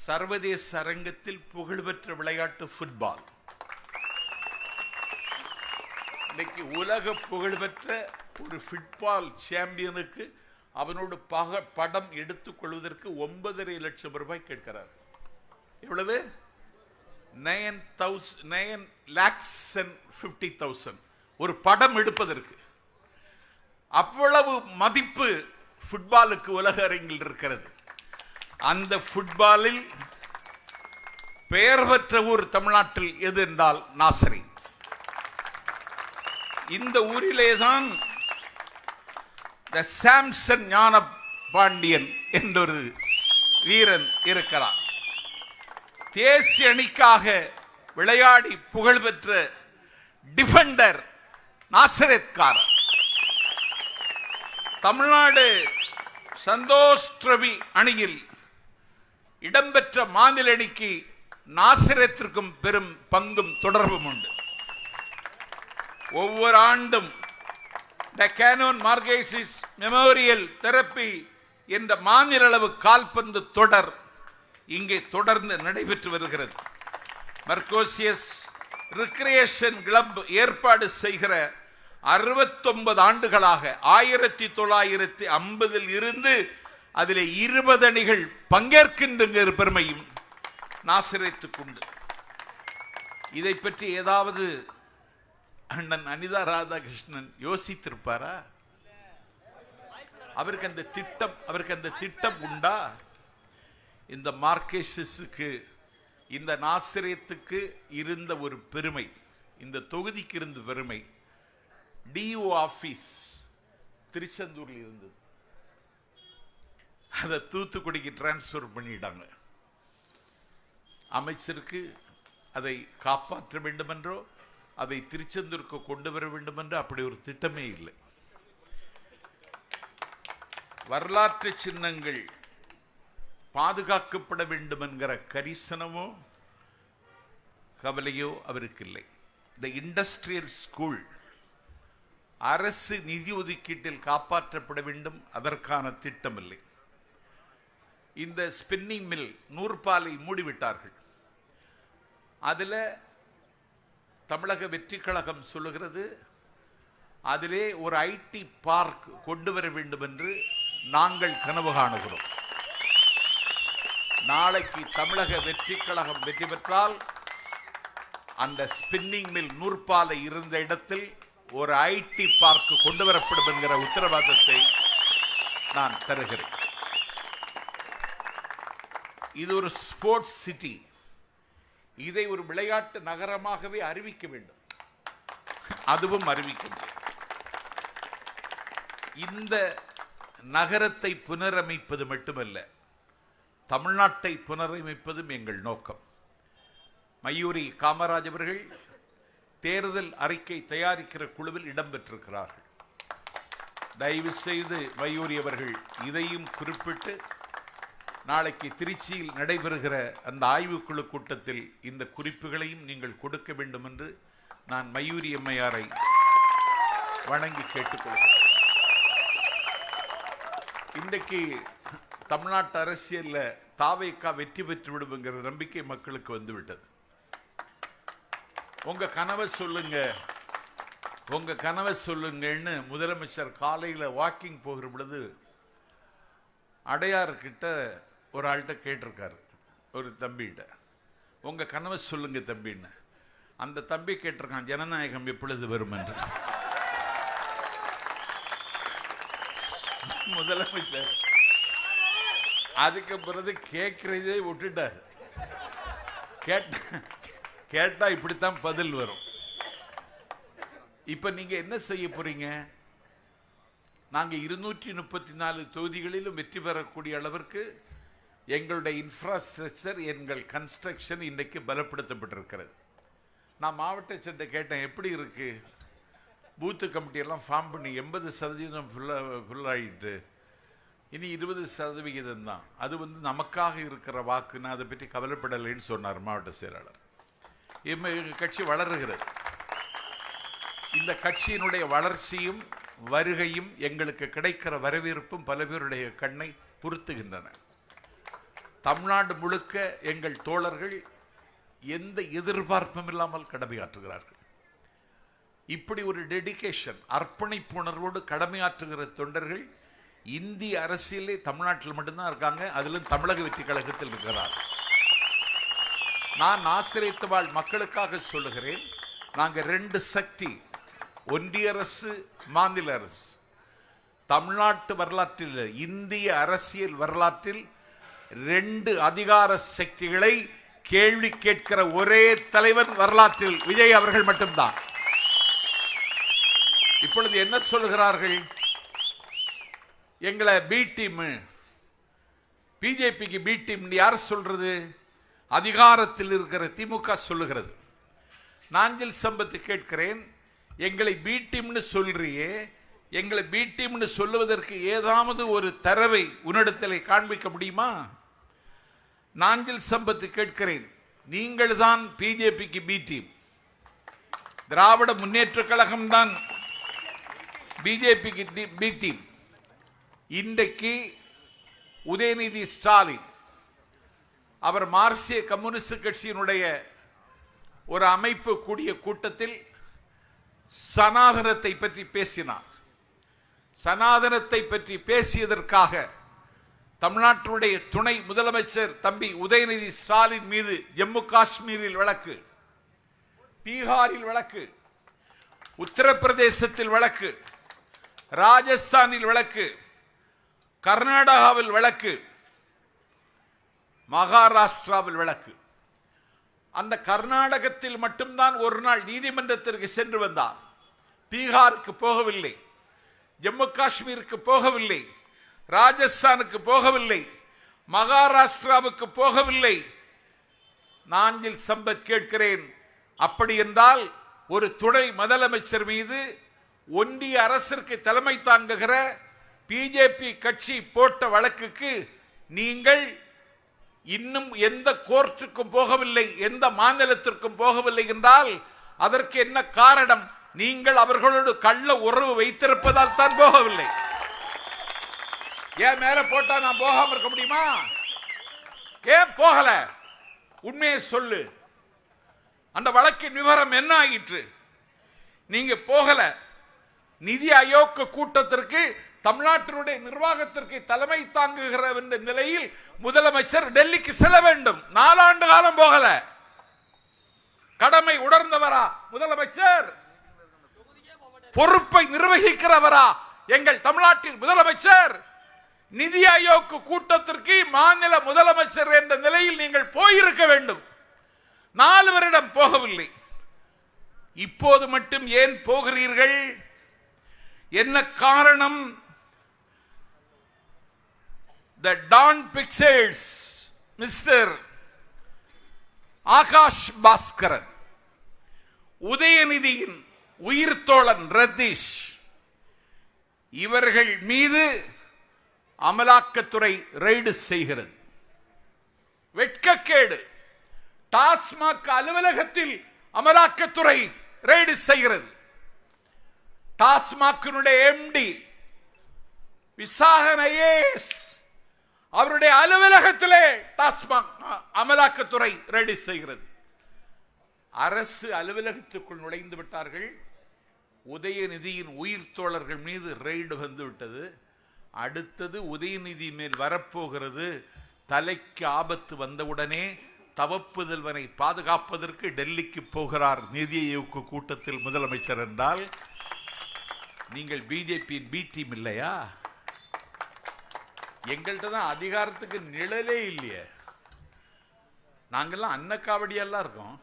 சர்வதேச அரங்கத்தில் புகழ்பெற்ற விளையாட்டு ஃபுட்பால். இன்னைக்கு உலக புகழ்பெற்ற ஒரு ஃபுட்பால் சாம்பியனுக்கு அவனோட படம் எடுத்துக்கொள்வதற்கு 9.5 லட்சம் ரூபாய் கேட்கிறார். எவ்வளவு? 9,50,000 ஒரு படம் எடுப்பதற்கு. அவ்வளவு மதிப்பு ஃபுட்பாலுக்கு உலக அரங்கில் இருக்கிறது. அந்த ஃபுட்பாலில் பெயர் பெற்ற ஊர் தமிழ்நாட்டில் எது என்றால் நாசரேத். இந்த ஊரிலேதான் சாம்சன் ஞான பாண்டியன் என்றொரு வீரன் இருக்கிறார். தேசிய அணிக்காக விளையாடி புகழ்பெற்ற டிஃபெண்டர் நாசரேத்காரர். தமிழ்நாடு சந்தோஷ் டிராபி அணியில் இடம்பெற்ற மாநில அணிக்கு நாசரேத்திற்கும் பெரும் பங்கும் தொடர்பும் உண்டு. ஒவ்வொரு ஆண்டும் டெக்கானோன் மார்கேசிஸ் மெமோரியல் தெரப்பி என்ற மாநில அளவு கால்பந்து தொடர் இங்கே தொடர்ந்து நடைபெற்று வருகிறது. மர்கோசியஸ் ரிக்ரியேஷன் கிளப் ஏற்பாடு செய்கிற 69 ஆண்டுகளாக 1950 இருந்து அதிலே 20 அணிகள் பங்கேற்கின்ற பெருமையும் நாசரேத்துக்குண்டு. இதை பற்றி ஏதாவது அண்ணன் அனிதா ராதாகிருஷ்ணன் யோசித்திருப்பாரா? அவருக்கு அந்த திட்டம் உண்டா? இந்த மார்க்கேஷஸுக்கு, இந்த நாசரேத்துக்கு இருந்த ஒரு பெருமை, இந்த தொகுதிக்கு இருந்த பெருமை, டிஓ ஆபீஸ் திருச்செந்தூரில் இருந்தது. அதை தூத்துக்குடிக்கு டிரான்ஸ்பர் பண்ணிட்டாங்க. அமைச்சருக்கு அதை காப்பாற்ற வேண்டும் என்றோ அதை திருச்செந்தூருக்கு கொண்டு வர வேண்டும் என்று அப்படி ஒரு திட்டமே இல்லை. வரலாற்று சின்னங்கள் பாதுகாக்கப்பட வேண்டும் என்கிற கரிசனமோ கவலையோ அவருக்கு இல்லை. இந்த இண்டஸ்ட்ரியல் ஸ்கூல் அரசு நிதி ஒதுக்கீட்டில் காப்பாற்றப்பட வேண்டும், அதற்கான திட்டம் இல்லை. இந்த ஸ்பின்னிங் மில் நூற்பாலை மூடிவிட்டார்கள். அதில் தமிழக வெற்றி கழகம் சொல்லுகிறது, அதிலே ஒரு ஐடி பார்க் கொண்டு வர வேண்டும் என்று நாங்கள் கனவு காணுகிறோம். நாளைக்கு தமிழக வெற்றி கழகம் வெற்றி பெற்றால் அந்த ஸ்பின்னிங் மில் நூற்பாலை இருந்த இடத்தில் ஒரு ஐடி பார்க் கொண்டு வரப்படும் என்கிற உத்தரவாதத்தை நான் தருகிறேன். இது ஒரு ஸ்போர்ட்ஸ் சிட்டி. இதை ஒரு விளையாட்டு நகரமாகவே அறிவிக்க வேண்டும். அதுவும் அறிவிக்க முடியும். இந்த நகரத்தை புனரமைப்பது மட்டுமல்ல, தமிழ்நாட்டை புனரமைப்பதும் எங்கள் நோக்கம். மயூரி காமராஜ் அவர்கள் தேர்தல் அறிக்கை தயாரிக்கிற குழுவில் இடம்பெற்றிருக்கிறார்கள். தயவு செய்து மயூரி அவர்கள் இதையும் குறிப்பிட்டு நாளைக்கு திருச்சியில் நடைபெறுகிற அந்த ஆய்வுக்குழு கூட்டத்தில் இந்த குறிப்புகளையும் நீங்கள் கொடுக்க வேண்டும் என்று நான் மயூரி அம்மையாரை வணங்கி கேட்டுக்கொள்கிறேன். இன்றைக்கு தமிழ்நாட்டு அரசியலில் தாவேகா வெற்றி பெற்றுவிடும் என்கிற நம்பிக்கை மக்களுக்கு வந்துவிட்டது. உங்க கனவை சொல்லுங்கன்னு முதலமைச்சர் காலையில் வாக்கிங் போகிற பொழுது அடையாறுகிட்ட ஒரு ஆள்கிட்ட கேட்டிருக்காரு, ஒரு தம்பிகிட்ட, உங்க கனவை சொல்லுங்க தம்பின்னு. அந்த தம்பி கேட்டிருக்கான், ஜனநாயகம் எப்பொழுது வரும் என்று. முதலமைச்சர் அதுக்கு பிறகு கேட்கிறதே விட்டுட்டார். கேட்டா இப்படித்தான் பதில் வரும். இப்ப நீங்க என்ன செய்ய போறீங்க? நாங்க 234 தொகுதிகளிலும் வெற்றி பெறக்கூடிய அளவிற்கு எங்களுடைய இன்ஃப்ராஸ்ட்ரக்சர், எங்கள் கன்ஸ்ட்ரக்ஷன் இன்றைக்கு பலப்படுத்தப்பட்டிருக்கிறது. நான் மாவட்ட சட்டை கேட்டேன், எப்படி இருக்கு? பூத்து கமிட்டியெல்லாம் ஃபார்ம் பண்ணி 80% ஃபுல்லாகிட்டு இனி 20% தான். அது நமக்காக இருக்கிற வாக்குன்னு அதை பற்றி கவலைப்படலைன்னு சொன்னார் மாவட்ட செயலாளர். எங்கள் கட்சி வளருகிறது. இந்த கட்சியினுடைய வளர்ச்சியும் வருகையும் எங்களுக்கு கிடைக்கிற வரவேற்பும் பல பேருடைய கண்ணை பொருத்துகின்றன. தமிழ்நாடு முழுக்க எங்கள் தோழர்கள் எந்த எதிர்பார்ப்பும் இல்லாமல் கடமையாற்றுகிறார்கள். இப்படி ஒரு டெடிகேஷன், அர்ப்பணிப்பு உணர்வோடு கடமையாற்றுகிற தொண்டர்கள் இந்திய அரசியலே தமிழ்நாட்டில் மட்டும்தான் இருக்காங்க. அதிலும் தமிழக வெற்றி கழகத்தில் இருக்கிறார். நான் ஆசிரியத்த வாழ் மக்களுக்காக சொல்லுகிறேன், நாங்கள் 2 சக்தி, ஒன்றிய அரசு, மாநில அரசு. தமிழ்நாட்டு வரலாற்றில், இந்திய அரசியல் வரலாற்றில் 2 அதிகார சக்திகளை கேள்வி கேட்கிற ஒரே தலைவன் வரலாற்றில் விஜய் அவர்கள் மட்டும்தான். இப்பொழுது என்ன சொல்கிறார்கள்? எங்களை பி டீம், பிஜேபிக்கு பி டீம் யார் சொல்றது? அதிகாரத்தில் இருக்கிற திமுக சொல்லுகிறது. நாஞ்சில் சம்பத் கேட்கிறேன், எங்களை பி டீம்னு சொல்றியே, எங்களை பி டீம்னு சொல்லுவதற்கு ஏதாவது ஒரு தரவை உன்னிடத்தில் காண்பிக்க முடியுமா? நாஞ்சில் சம்பத் கேட்கிறேன், நீங்கள் தான் பிஜேபிக்கு பி டீம், திராவிட முன்னேற்ற கழகம் தான் பிஜேபிக்கு பி டீம். இன்றைக்கு உதயநிதி ஸ்டாலின் அவர் மார்க்சிய கம்யூனிஸ்ட் கட்சியினுடைய ஒரு அமைப்பு கூடிய கூட்டத்தில் சனாதனத்தை பற்றி பேசினார். சனாதனத்தை பற்றி பேசியதற்காக தமிழ்நாட்டினுடைய துணை முதலமைச்சர் தம்பி உதயநிதி ஸ்டாலின் மீது ஜம்மு காஷ்மீரில் வழக்கு, பீகாரில் வழக்கு, உத்தரப்பிரதேசத்தில் வழக்கு, ராஜஸ்தானில் வழக்கு, கர்நாடகாவில் வழக்கு, மகாராஷ்டிராவில் வழக்கு. அந்த கர்நாடகத்தில் மட்டும்தான் ஒரு நாள் நீதிமன்றத்திற்கு சென்று வந்தார். பீகாருக்கு போகவில்லை, ஜம்மு காஷ்மீருக்கு போகவில்லை, ராஜஸ்தானுக்கு போகவில்லை, மகாராஷ்டிராவுக்கு போகவில்லை. நாஞ்சில் சம்பத் கேட்கிறேன், அப்படி என்றால் ஒரு துணை முதலமைச்சர் மீது ஒன்றிய அரசிற்கு தலைமை தாங்குகிற பிஜேபி கட்சி போட்ட வழக்குக்கு நீங்கள் இன்னும் எந்த கோர்ட்டுக்கும் போகவில்லை, எந்த மாநிலத்திற்கும் போகவில்லை என்றால் அதற்கு என்ன காரணம்? நீங்கள் அவர்களோடு கள்ள உறவு வைத்திருப்பதால் தான் போகவில்லை. ஏன் மேல போட்டா நான் போகாம இருக்க முடியுமா? ஏன் போகல? உண்மையை சொல்லு. அந்த வழக்கின் விவரம் என்ன ஆயிற்று? நீங்க போகல. நிதி ஆயோக் கூட்டத்திற்கு தமிழ்நாட்டினுடைய நிர்வாகத்திற்கு தலைமை தாங்குகிற நிலையில் முதலமைச்சர் டெல்லிக்கு செல்ல வேண்டும். 4 ஆண்டு காலம் போகல. கடமை உணர்ந்தவரா முதலமைச்சர்? பொறுப்பை நிர்வகிக்கிறவரா எங்கள் தமிழ்நாட்டின் முதலமைச்சர்? நிதி ஆயோக் கூட்டத்திற்கு மாநில முதலமைச்சர் என்ற நிலையில் நீங்கள் போயிருக்க வேண்டும். 4 வருடம் போகவில்லை. இப்போது மட்டும் ஏன் போகிறீர்கள்? என்ன காரணம்? The Dawn Pictures Mister Aakash Bhaskaran, உதயநிதியின் உயிர் தோழன் ரதீஷ், இவர்கள் மீது அமலாக்கத்துறை ரெய்டு செய்கிறது. வெட்கக்கேடு. டாஸ்மாக் அலுவலகத்தில் அமலாக்கத்துறை ரெய்டு செய்கிறது. டாஸ்மாக்கினுடைய எம்டி விசாகன் ஐஏஎஸ் அவருடைய அலுவலகத்திலே டாஸ்மாக் அமலாக்கத்துறை ரெய்டு செய்கிறது. அரசு அலுவலகத்துக்குள் நுழைந்து விட்டார்கள். உதயநிதியின் உயிர் தோழர்கள் மீது ரெய்டு வந்து விட்டது. அடுத்தது உதயநிதி மேல் வரப்போகிறது. தலைக்கு ஆபத்து வந்தவுடனே தவப்புதல்வனை பாதுகாப்பதற்கு டெல்லிக்கு போகிறார் நிதி ஆயோக் கூட்டத்தில் முதலமைச்சர் என்றால் நீங்கள் பிஜேபியின் பி டீம் இல்லையா? எங்கள்கிட்ட தான் அதிகாரத்துக்கு நிழலே இல்லையே. நாங்கெல்லாம் அன்னக்காவடியெல்லாம் இருக்கோம்.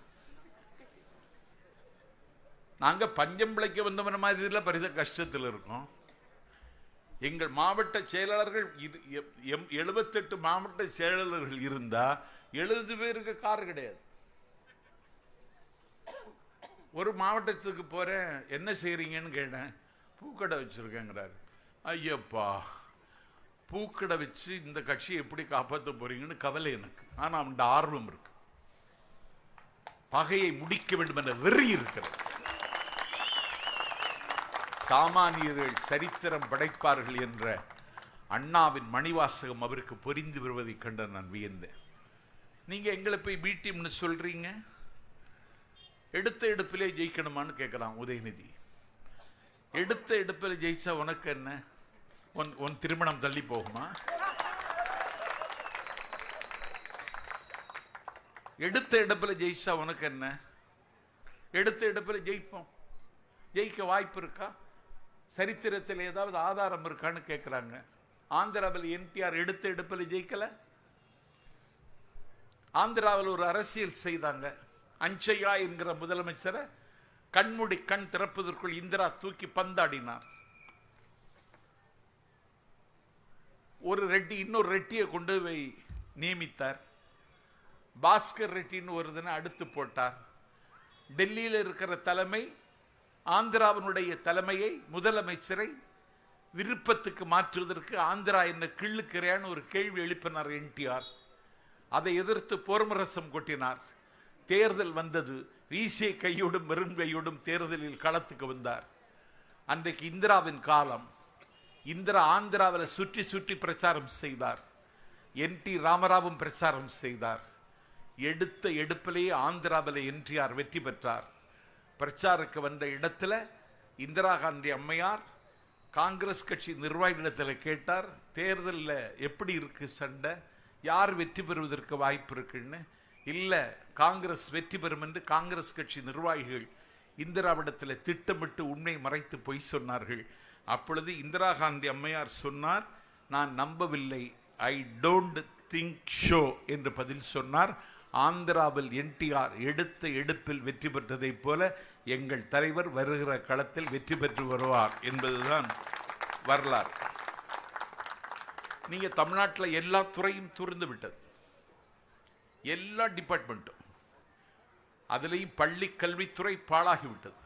நாங்க பஞ்சம் பிழைக்க வந்தவன மாதிரி பரித கஷ்டத்தில் இருக்கோம். எங்கள் மாவட்ட செயலாளர்கள் 78 மாவட்ட செயலாளர்கள் இருந்தா 70 பேருக்கு கார் கிடையாது. ஒரு மாவட்டத்துக்கு போறேன், என்ன செய்றீங்கன்னு கேட்டேன். பூக்கடை வச்சிருக்கேங்கிறாரு. ஐயப்பா, பூக்கடை வச்சு இந்த கட்சியை எப்படி காப்பாற்ற போறீங்கன்னு கவலை எனக்கு. ஆனா அவன் ஆர்வம் இருக்கு. பகையை முடிக்க வேண்டும் என்ற வெறி இருக்கிறது. சாமானியர்கள் சரித்திரம் படைப்பார்கள் என்ற அண்ணாவின் மணிவாசகம் அவருக்கு பொரிந்து வருவதை கண்டு நான் வியந்தேன். நீங்க எங்களை போய் பி டீம்னு சொல்றீங்க. எடுத்த எடுப்பிலே ஜெயிக்கணுமான்னு கேட்கலாம் உதயநிதி. எடுத்த எடுப்பில் ஜெயிச்சா உனக்கு என்ன? உன் திருமணம் தள்ளி போகுமா? எடுத்த எடுப்பில் ஜெயிச்சா உனக்கு என்ன? எடுத்த எடுப்பில் ஜெயிப்போம். ஜெயிக்க வாய்ப்பு இருக்கா? சரித்திரத்தில் ஏதாவது ஆதாரம் இருக்கான்னு கேட்கிறாங்க. ஆந்திராவில் என்டிஆர் எடுத்த எடுப்பில் ஜெயிக்கல. ஆந்திராவில் ஒரு அரசியல் செய்தாங்க. அஞ்சையா என்கிற முதலமைச்சரை கண்மூடி கண் திறப்பதற்குள் இந்திரா தூக்கி பந்தாடினார். ஒரு ரெட்டி இன்னொரு ரெட்டியை கொண்டு போய் நியமித்தார். பாஸ்கர் ரெட்டின்னு ஒரு தினம் அடுத்து போட்டார். டெல்லியில் இருக்கிற தலைமை ஆந்திராவினுடைய தலைமையை, முதலமைச்சரை விருப்பத்துக்கு மாற்றுவதற்கு ஆந்திரா என்ன கிள்ளுக்கிறையான்னு ஒரு கேள்வி எழுப்பினார் என்டிஆர். அதை எதிர்த்து போர்மரசம் கொட்டினார். தேர்தல் வந்தது. வீசிய கையோடும் வெறுங்கையோடும் தேர்தலில் களத்துக்கு வந்தார். அன்றைக்கு இந்திராவின் காலம். இந்திரா ஆந்திராவில் சுற்றி சுற்றி பிரச்சாரம் செய்தார். என்டி ராமராவும் பிரச்சாரம் செய்தார். எடுத்த எடுப்பிலேயே ஆந்திராவில் என்டிஆர் வெற்றி பெற்றார். பிரச்சாரக்கு வந்த இடத்துல இந்திரா காந்தி அம்மையார் காங்கிரஸ் கட்சி நிர்வாகிகளிடத்தில் கேட்டார், தேர்தலில் எப்படி இருக்கு சண்டை, யார் வெற்றி பெறுவதற்கு வாய்ப்பு இருக்குன்னு. இல்லை, காங்கிரஸ் வெற்றி பெறும் என்று காங்கிரஸ் கட்சி நிர்வாகிகள் இந்திராவிடத்தில் திட்டமிட்டு உண்மை மறைத்து பொய் சொன்னார்கள். அப்பொழுது இந்திரா காந்தி அம்மையார் சொன்னார், நான் நம்பவில்லை, ஐ டோன்ட் திங்க் ஷோ என்று பதில் சொன்னார். ஆந்திராவில் என்டிஆர் எடுத்த எடுப்பில் வெற்றி பெற்றதை போல எங்கள் தலைவர் வருகிற களத்தில் வெற்றி பெற்று வருவார் என்பதுதான் வரலாறு. நீங்க தமிழ்நாட்டில் எல்லா துறையும் துறந்து விட்டது, எல்லா டிபார்ட்மெண்ட்டும். அதுலேயும் பள்ளி கல்வித்துறை பாழாகிவிட்டது.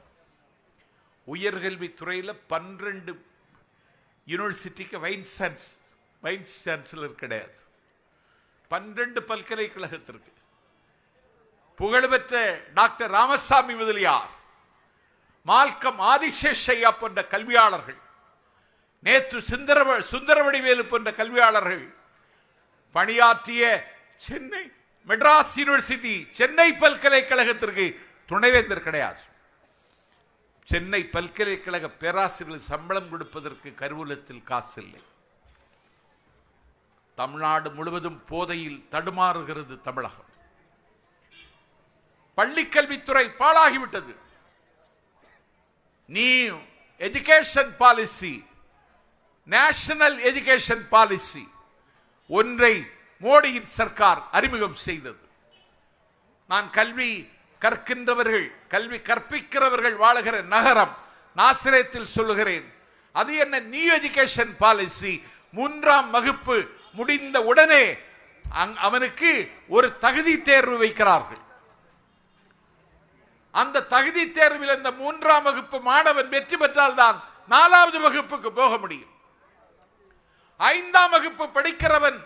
உயர்கல்வித்துறையில் 12 யூனிவர்சிட்டிக்கு வைஸ் சான்சலர் கிடையாது. 12 பல்கலைக்கழகத்திற்கு புகழ்பெற்ற டாக்டர் ராமசாமி முதலியார், மால்கம் ஆதிசேஷையா போன்ற கல்வியாளர்கள், நேற்று சுந்தரவடிவேலு போன்ற கல்வியாளர்கள் பணியாற்றிய சென்னை மெட்ராஸ் யூனிவர்சிட்டி, சென்னை பல்கலைக்கழகத்திற்கு துணைவேந்தர் கிடையாது. சென்னை பல்கலைக்கழக பேராசிரியர்கள் சம்பளம் கொடுப்பதற்கு கருவூலத்தில் காசு இல்லை. தமிழ்நாடு முழுவதும் போதையில் தடுமாறுகிறது தமிழகம். பள்ளிக்கல்வித்துறை பாழாகிவிட்டது. New education policy, national education policy ஒன்றை மோடியின் சர்க்கார் அறிமுகம் செய்தது. நான் கல்வி கற்கின்றவர்கள், கல்வி கற்பிக்கிறவர்கள் வாழுகிற நகரம் நாசிரேத்தில் சொல்லுகிறேன். அது என்ன நியூ எஜுகேஷன் பாலிசி? 3ஆம் வகுப்பு முடிந்த உடனே அவனுக்கு ஒரு தகுதி தேர்வு வைக்கிறார்கள். அந்த தகுதி தேர்வில் இந்த 3ஆம் வகுப்பு மாணவன் வெற்றி பெற்றால் தான் 4வது வகுப்புக்கு போக முடியும். 5ஆம் வகுப்பு படிக்கிறவன்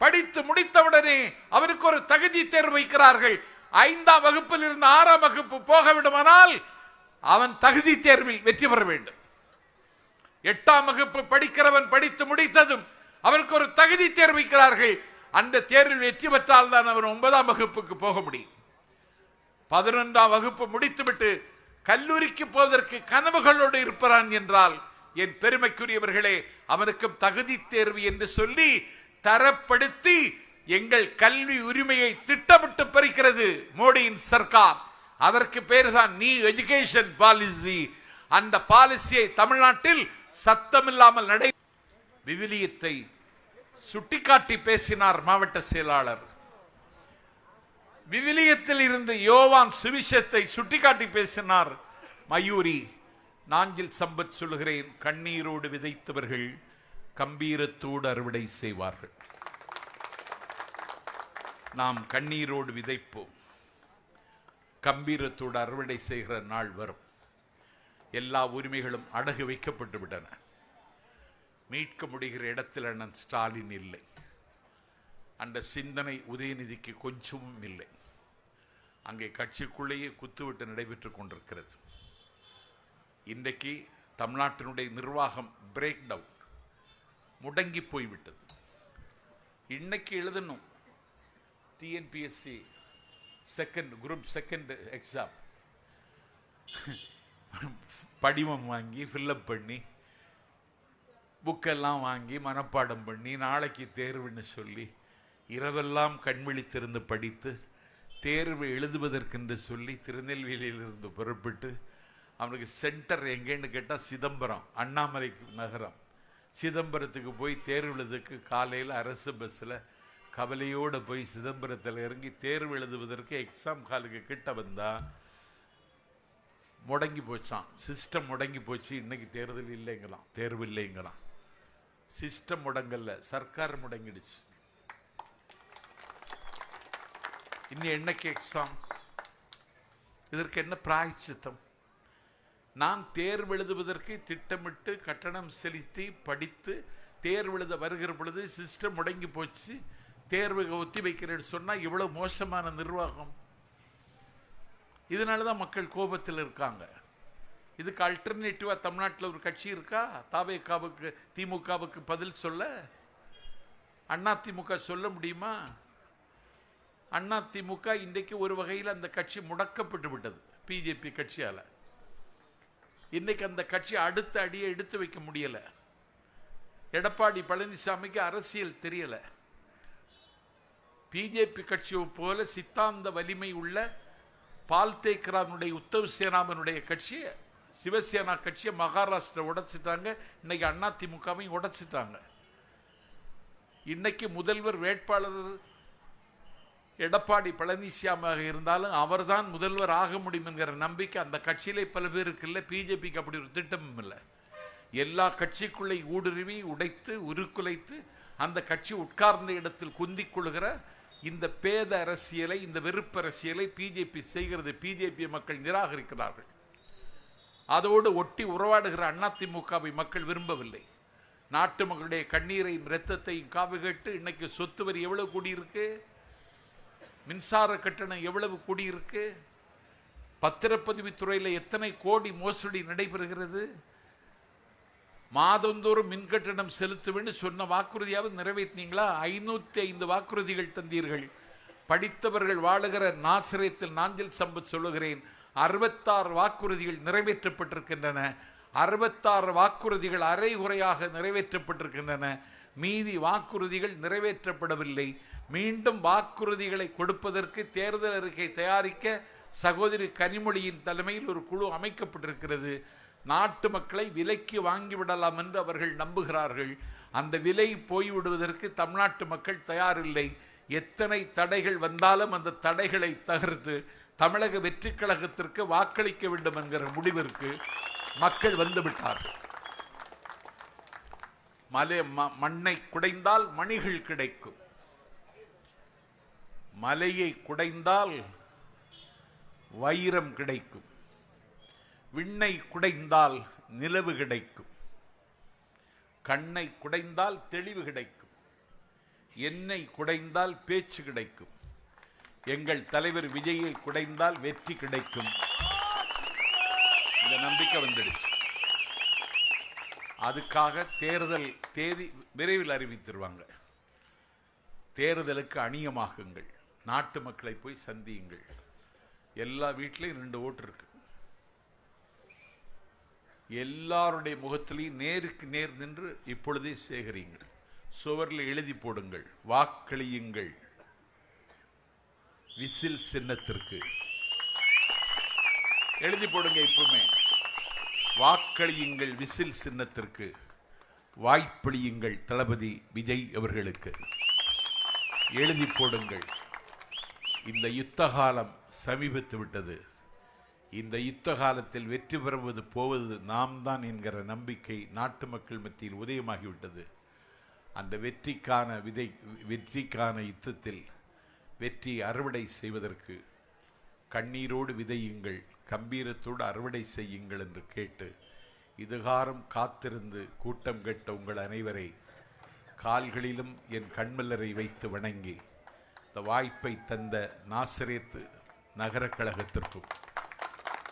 படித்து முடித்தவுடனே அவனுக்கு ஒரு தகுதி தேர்வு வைக்கிறார்கள். 5ஆம் வகுப்பில் இருந்து 6ஆம் வகுப்பு போக விடுமானால் அவன் தகுதி தேர்வில் வெற்றி பெற வேண்டும். 8ஆம் வகுப்பு படிக்கிறவன் படித்து முடித்ததும் அவருக்கு ஒரு தகுதி தேர்வு வைக்கிறார்கள். அந்த தேர்வில் வெற்றி பெற்றால் தான் அவன் 9ஆம் வகுப்புக்கு போக முடியும். 11ஆம் வகுப்பு முடித்துவிட்டு கல்லூரிக்கு போவதற்கு கனவுகளோடு இருப்பான் என்றால் என் பெருமைக்குரியவர்களே, அவனுக்கும் தகுதி தேர்வு என்று சொல்லி தரப்படுத்தி எங்கள் கல்வி உரிமையை திட்டமிட்டு பறிக்கிறது மோடியின் சர்க்கார். அதற்கு பேர் தான் நியூ எஜுகேஷன் பாலிசி. அந்த பாலிசியை தமிழ்நாட்டில் சத்தமில்லாமல் நடை விவிலியத்தை சுட்டிக்காட்டி பேசினார் மாவட்ட செயலாளர். விவிலியத்தில் இருந்து யோவான் சுவிசேஷத்தை சுட்டிக்காட்டி பேசினார் மயூரி. நாஞ்சில் சம்பத் சொல்லுகிறேன், கண்ணீரோடு விதைத்தவர்கள் கம்பீரத்தோடு அறுவடை செய்வார்கள். நாம் கண்ணீரோடு விதைப்போம், கம்பீரத்தோடு அறுவடை செய்கிற நாள் வரும். எல்லா உரிமைகளும் அடகு வைக்கப்பட்டு விட்டன. மீட்க முடிகிற இடத்தில் அண்ணன் ஸ்டாலின் இல்லை. அந்த சிந்தனை உதயநிதிக்கு கொஞ்சமும் இல்லை. அங்கே கட்சிக்குள்ளேயே குத்துவிட்டு நடைபெற்றுக் கொண்டிருக்கிறது. இன்றைக்கு தமிழ்நாட்டினுடைய நிர்வாகம் பிரேக் டவுன், முடங்கி போய்விட்டது. இன்னைக்கு எழுதணும் டிஎன்பிஎஸ்சி குரூப் செகண்ட் எக்ஸாம். படிவம் வாங்கி ஃபில்லப் பண்ணி புக்கெல்லாம் வாங்கி மனப்பாடம் பண்ணி நாளைக்கு தேர்வுன்னு சொல்லி இரவெல்லாம் கண்விழித்திருந்து படித்து தேர்வு எழுதுவதற்கென்று சொல்லி திருநெல்வேலியிலிருந்து புறப்பட்டு அவனுக்கு சென்டர் எங்கேன்னு கேட்டால் சிதம்பரம், அண்ணாமலை நகரம். சிதம்பரத்துக்கு போய் தேர்வு எழுதுக்கு காலையில் அரசு பஸ்ஸில் கவலையோடு போய் சிதம்பரத்தில் இறங்கி தேர்வு எழுதுவதற்கு எக்ஸாம் ஹாலுக்கு கிட்ட வந்தால் முடங்கி போச்சான். சிஸ்டம் முடங்கி போச்சு, இன்னைக்கு தேர்தல் இல்லைங்களாம், தேர்வு இல்லைங்களாம். சிஸ்டம் முடங்கல்ல, சர்க்கார் முடங்கிடுச்சு. இன்னும் என்னைக்கு எக்ஸாம்? இதற்கு என்ன பிராயச்சித்தம்? நான் தேர்வு எழுதுவதற்கு திட்டமிட்டு கட்டணம் செலுத்தி படித்து தேர்வு எழுத வருகிற பொழுது சிஸ்டம் முடங்கி போச்சு, தேர்வு ஒத்தி வைக்கிறேன்னு சொன்னால் இவ்வளவு மோசமான நிர்வாகம். இதனால தான் மக்கள் கோபத்தில் இருக்காங்க. இதுக்கு அல்டர்னேட்டிவா தமிழ்நாட்டில் ஒரு கட்சி இருக்கா? தாவேகாவுக்கு, திமுகவுக்கு பதில் சொல்ல அதிமுக சொல்ல முடியுமா? அதிமுக இன்றைக்கு ஒரு வகையில் அந்த கட்சி முடக்கப்பட்டு விட்டது பிஜேபி கட்சியால. இன்னைக்கு அந்த கட்சி அடுத்த அடியை எடுத்து வைக்க முடியல. எடப்பாடி பழனிசாமிக்கு அரசியல் தெரியல. பிஜேபி கட்சியை போல சித்தாந்த வலிமை உள்ள பால்தேக்கரானுடைய உத்தவ் சேனாமனுடைய கட்சியை, சிவசேனா கட்சியை மகாராஷ்டிரா உடைச்சிட்டாங்க. இன்னைக்கு அதிமுகவையும் உடைச்சிட்டாங்க. இன்னைக்கு முதல்வர் வேட்பாளர் எடப்பாடி பழனிசாமியாக இருந்தாலும் அவர்தான் முதல்வர் ஆக முடியும் என்கிற நம்பிக்கை அந்த கட்சியிலே பல பேருக்கு இல்லை. பிஜேபிக்கு அப்படி ஒரு திட்டமும் இல்லை. எல்லா கட்சிக்குள்ளே ஊடுருவி உடைத்து உருக்குலைத்து அந்த கட்சி உட்கார்ந்த இடத்தில் குந்திக் கொள்கிற இந்த பேத அரசியலை, இந்த வெறுப்பு அரசியலை பிஜேபி செய்கிறது. பிஜேபி மக்கள் நிராகரிக்கிறார்கள். அதோடு ஒட்டி உறவாடுகிற அதிமுகவை மக்கள் விரும்பவில்லை. நாட்டு மக்களுடைய கண்ணீரையும் இரத்தத்தையும் காவு கேட்டு இன்னைக்கு சொத்து வரி எவ்வளவு கூடியிருக்கு, மின்சார கட்டணம் எவ்வளவு கூடியிருக்கு, பத்திரப்பதிவு துறையில் எத்தனை கோடி மோசடி நடைபெறுகிறது. மாதந்தோறும் மின் கட்டணம் செலுத்துவேன்னு சொன்ன வாக்குறுதியாவது நிறைவேற்றினீங்களா? 505 வாக்குறுதிகள் தந்தீர்கள். படித்தவர்கள் வாழுகிற நாசிரியத்தில் நாஞ்சில் சம்பத் சொல்லுகிறேன், 66 வாக்குறுதிகள் நிறைவேற்றப்பட்டிருக்கின்றன. 66 வாக்குறுதிகள் அரைகுறையாக நிறைவேற்றப்பட்டிருக்கின்றன. மீதி வாக்குறுதிகள் நிறைவேற்றப்படவில்லை. மீண்டும் வாக்குறுதிகளை கொடுப்பதற்கு தேர்தல் அறிக்கை தயாரிக்க சகோதரி கனிமொழியின் தலைமையில் ஒரு குழு அமைக்கப்பட்டிருக்கிறது. நாட்டு மக்களை விலைக்கு வாங்கிவிடலாம் என்று அவர்கள் நம்புகிறார்கள். அந்த விலை போய்விடுவதற்கு தமிழ்நாட்டு மக்கள் தயாரில்லை. எத்தனை தடைகள் வந்தாலும் அந்த தடைகளை தகர்த்து தமிழக வெற்றி கழகத்திற்கு வாக்களிக்க வேண்டும் என்கிற முடிவிற்கு மக்கள் வந்துவிட்டார்கள். மண்ணை குடைந்தால் மணிகள் கிடைக்கும், மலையை குடைந்தால் வைரம் கிடைக்கும், விண்ணை குடைந்தால் நிலவு கிடைக்கும், கண்ணை குடைந்தால் தெளிவு கிடைக்கும், என்னை குடைந்தால் பேச்சு கிடைக்கும், எங்கள் தலைவர் விஜயை குடைந்தால் வெற்றி கிடைக்கும். இந்த நம்பிக்கை வந்துடுச்சு. அதுக்காக தேர்தல் தேதி விரைவில் அறிவித்திருவாங்க. தேர்தலுக்கு அணியமாகுங்கள், நாட்டு மக்களை போய் சந்தியுங்கள். எல்லா வீட்லையும் 2 ஓட்டு இருக்கு. எல்லாருடைய முகத்திலையும் நேருக்கு நேர் நின்று இப்பொழுதே சேகரியுங்கள். சுவரில் எழுதி போடுங்கள், வாக்களியுங்கள் விசில் சின்னத்திற்கு. எழுதி போடுங்க, இப்பவுமே வாக்களியுங்கள் விசில் சின்னத்திற்கு, வாய்ப்பளியுங்கள் தளபதி விஜய் அவர்களுக்கு. எழுதி போடுங்கள். இந்த யுத்த காலம் சமீபத்து விட்டது. இந்த யுத்த காலத்தில் வெற்றி பெறுவது போவது நாம் தான் என்கிற நம்பிக்கை நாட்டு மக்கள் மத்தியில் உதயமாகிவிட்டது. அந்த வெற்றிக்கான யுத்தத்தில் வெற்றி அறுவடை செய்வதற்கு கண்ணீரோடு விதையுங்கள், கம்பீரத்தோடு அறுவடை செய்யுங்கள் என்று கேட்டு, இதுகாரம் காத்திருந்து கூட்டம் கேட்ட உங்கள் அனைவரை கால்களிலும் என் கண்மலரை வைத்து வணங்கி, இந்த வாய்ப்பை தந்த நாசரேத்து நகர கழகத்திற்கும்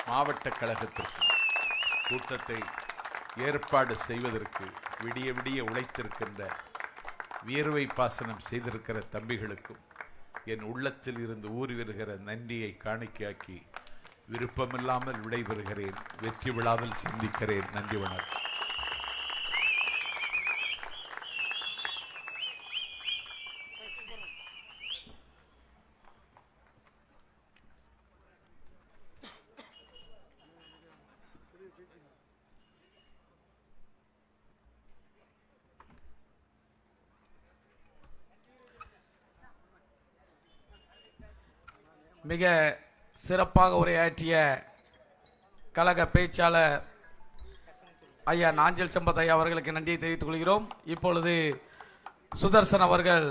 மாவட்ட கழகத்திற்கும் கூட்டத்தை ஏற்பாடு செய்வதற்கு விடிய விடிய உழைத்திருக்கின்ற, வியர்வை பாசனம் செய்திருக்கிற தம்பிகளுக்கும் என் உள்ளத்தில் இருந்து ஊறி வருகிற நன்றியை காணிக்கையாக்கி விருப்பமில்லாமல் விடைபெறுகிறேன். வெற்றி விழாவில் சந்திக்கிறேன். நன்றி, வணக்கம். மிக சிறப்பாக உரையாற்றிய கழக பேச்சாளர் ஐயா நாஞ்சில் சம்பத் ஐயா அவர்களுக்கு நன்றியை தெரிவித்துக் கொள்கிறோம். இப்பொழுது சுதர்சன் அவர்கள்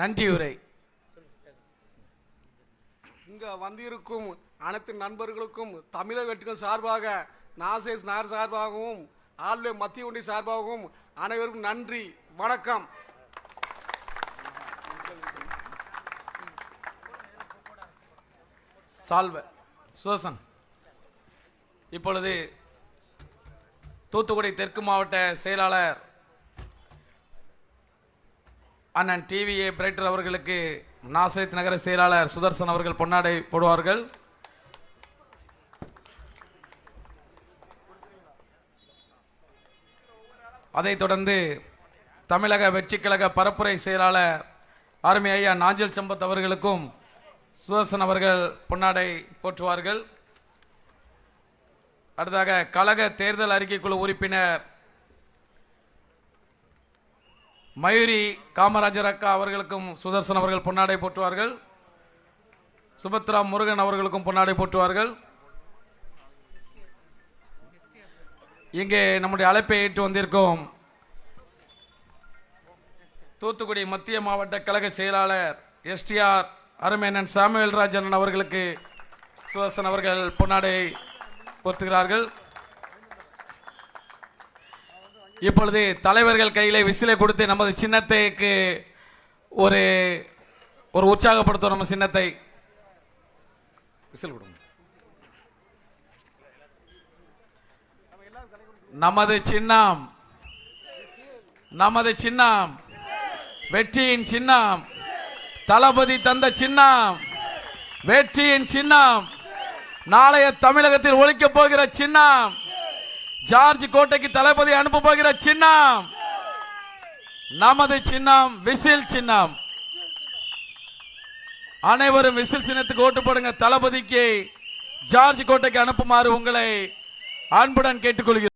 நன்றியுரை. இங்க வந்திருக்கும் அனைத்து நண்பர்களுக்கும் தமிழக வெற்றிகள் சார்பாக, நாசேஸ் நாயர் சார்பாகவும், ஆல்வே மத்திய ஒன்றிய சார்பாகவும் அனைவருக்கும் நன்றி, வணக்கம். சால்வ சுதர்சன். இப்பொழுது தூத்துக்குடி தெற்கு மாவட்ட செயலாளர் அண்ணன் டிவிஏ பிரைட்டர் அவர்களுக்கு நாசரேத் நகர செயலாளர் சுதர்சன் அவர்கள் பொன்னாடை போடுவார்கள். அதைத் தொடர்ந்து தமிழக வெற்றிக் கழக பரப்புரை செயலாளர் அருமை ஐயா நாஞ்சில் சம்பத் அவர்களுக்கும் சுதர்சன் அவர்கள் பொன்னாடை போற்றுவார்கள். அடுத்ததாக கழக தேர்தல் அறிக்கை குழு உறுப்பினர் மயூரி காமராஜர் அக்கா அவர்களுக்கும் சுதர்சன் அவர்கள் பொன்னாடை போற்றுவார்கள். சுபத்ரா முருகன் அவர்களுக்கும் பொன்னாடை போற்றுவார்கள். இங்கே நம்முடைய அழைப்பை ஏற்று வந்திருக்கும் தூத்துக்குடி மத்திய மாவட்ட கழக செயலாளர் எஸ்டிஆர் அருமேனன் சாமுவேல் ராஜன் அவர்களுக்கு சுதர்சன் அவர்கள் பொன்னாடை போர்த்துகிறார்கள். இப்பொழுது தலைவர்கள் கையிலே விசிலை கொடுத்து நமது சின்னத்தைக்கு ஒரு ஒரு உற்சாகப்படுத்தும். நம்ம சின்னத்தை விசில் கொடுங்க. நமது சின்னம், நமது சின்னம் வெற்றியின் சின்னம், தளபதி தந்த சின்னம், வெற்றியின் சின்னம், நாளைய தமிழகத்தில் ஒழிக்க போகிற சின்னம், ஜார்ஜ் கோட்டைக்கு தளபதி அனுப்ப போகிற சின்னம், நமது சின்னம் விசில் சின்னம். அனைவரும் விசில் சின்னத்துக்கு ஓட்டு போடுங்க. தளபதிக்கு ஜார்ஜ் கோட்டைக்கு அனுப்புமாறு உங்களை அன்புடன் கேட்டுக்கொள்கிறோம்.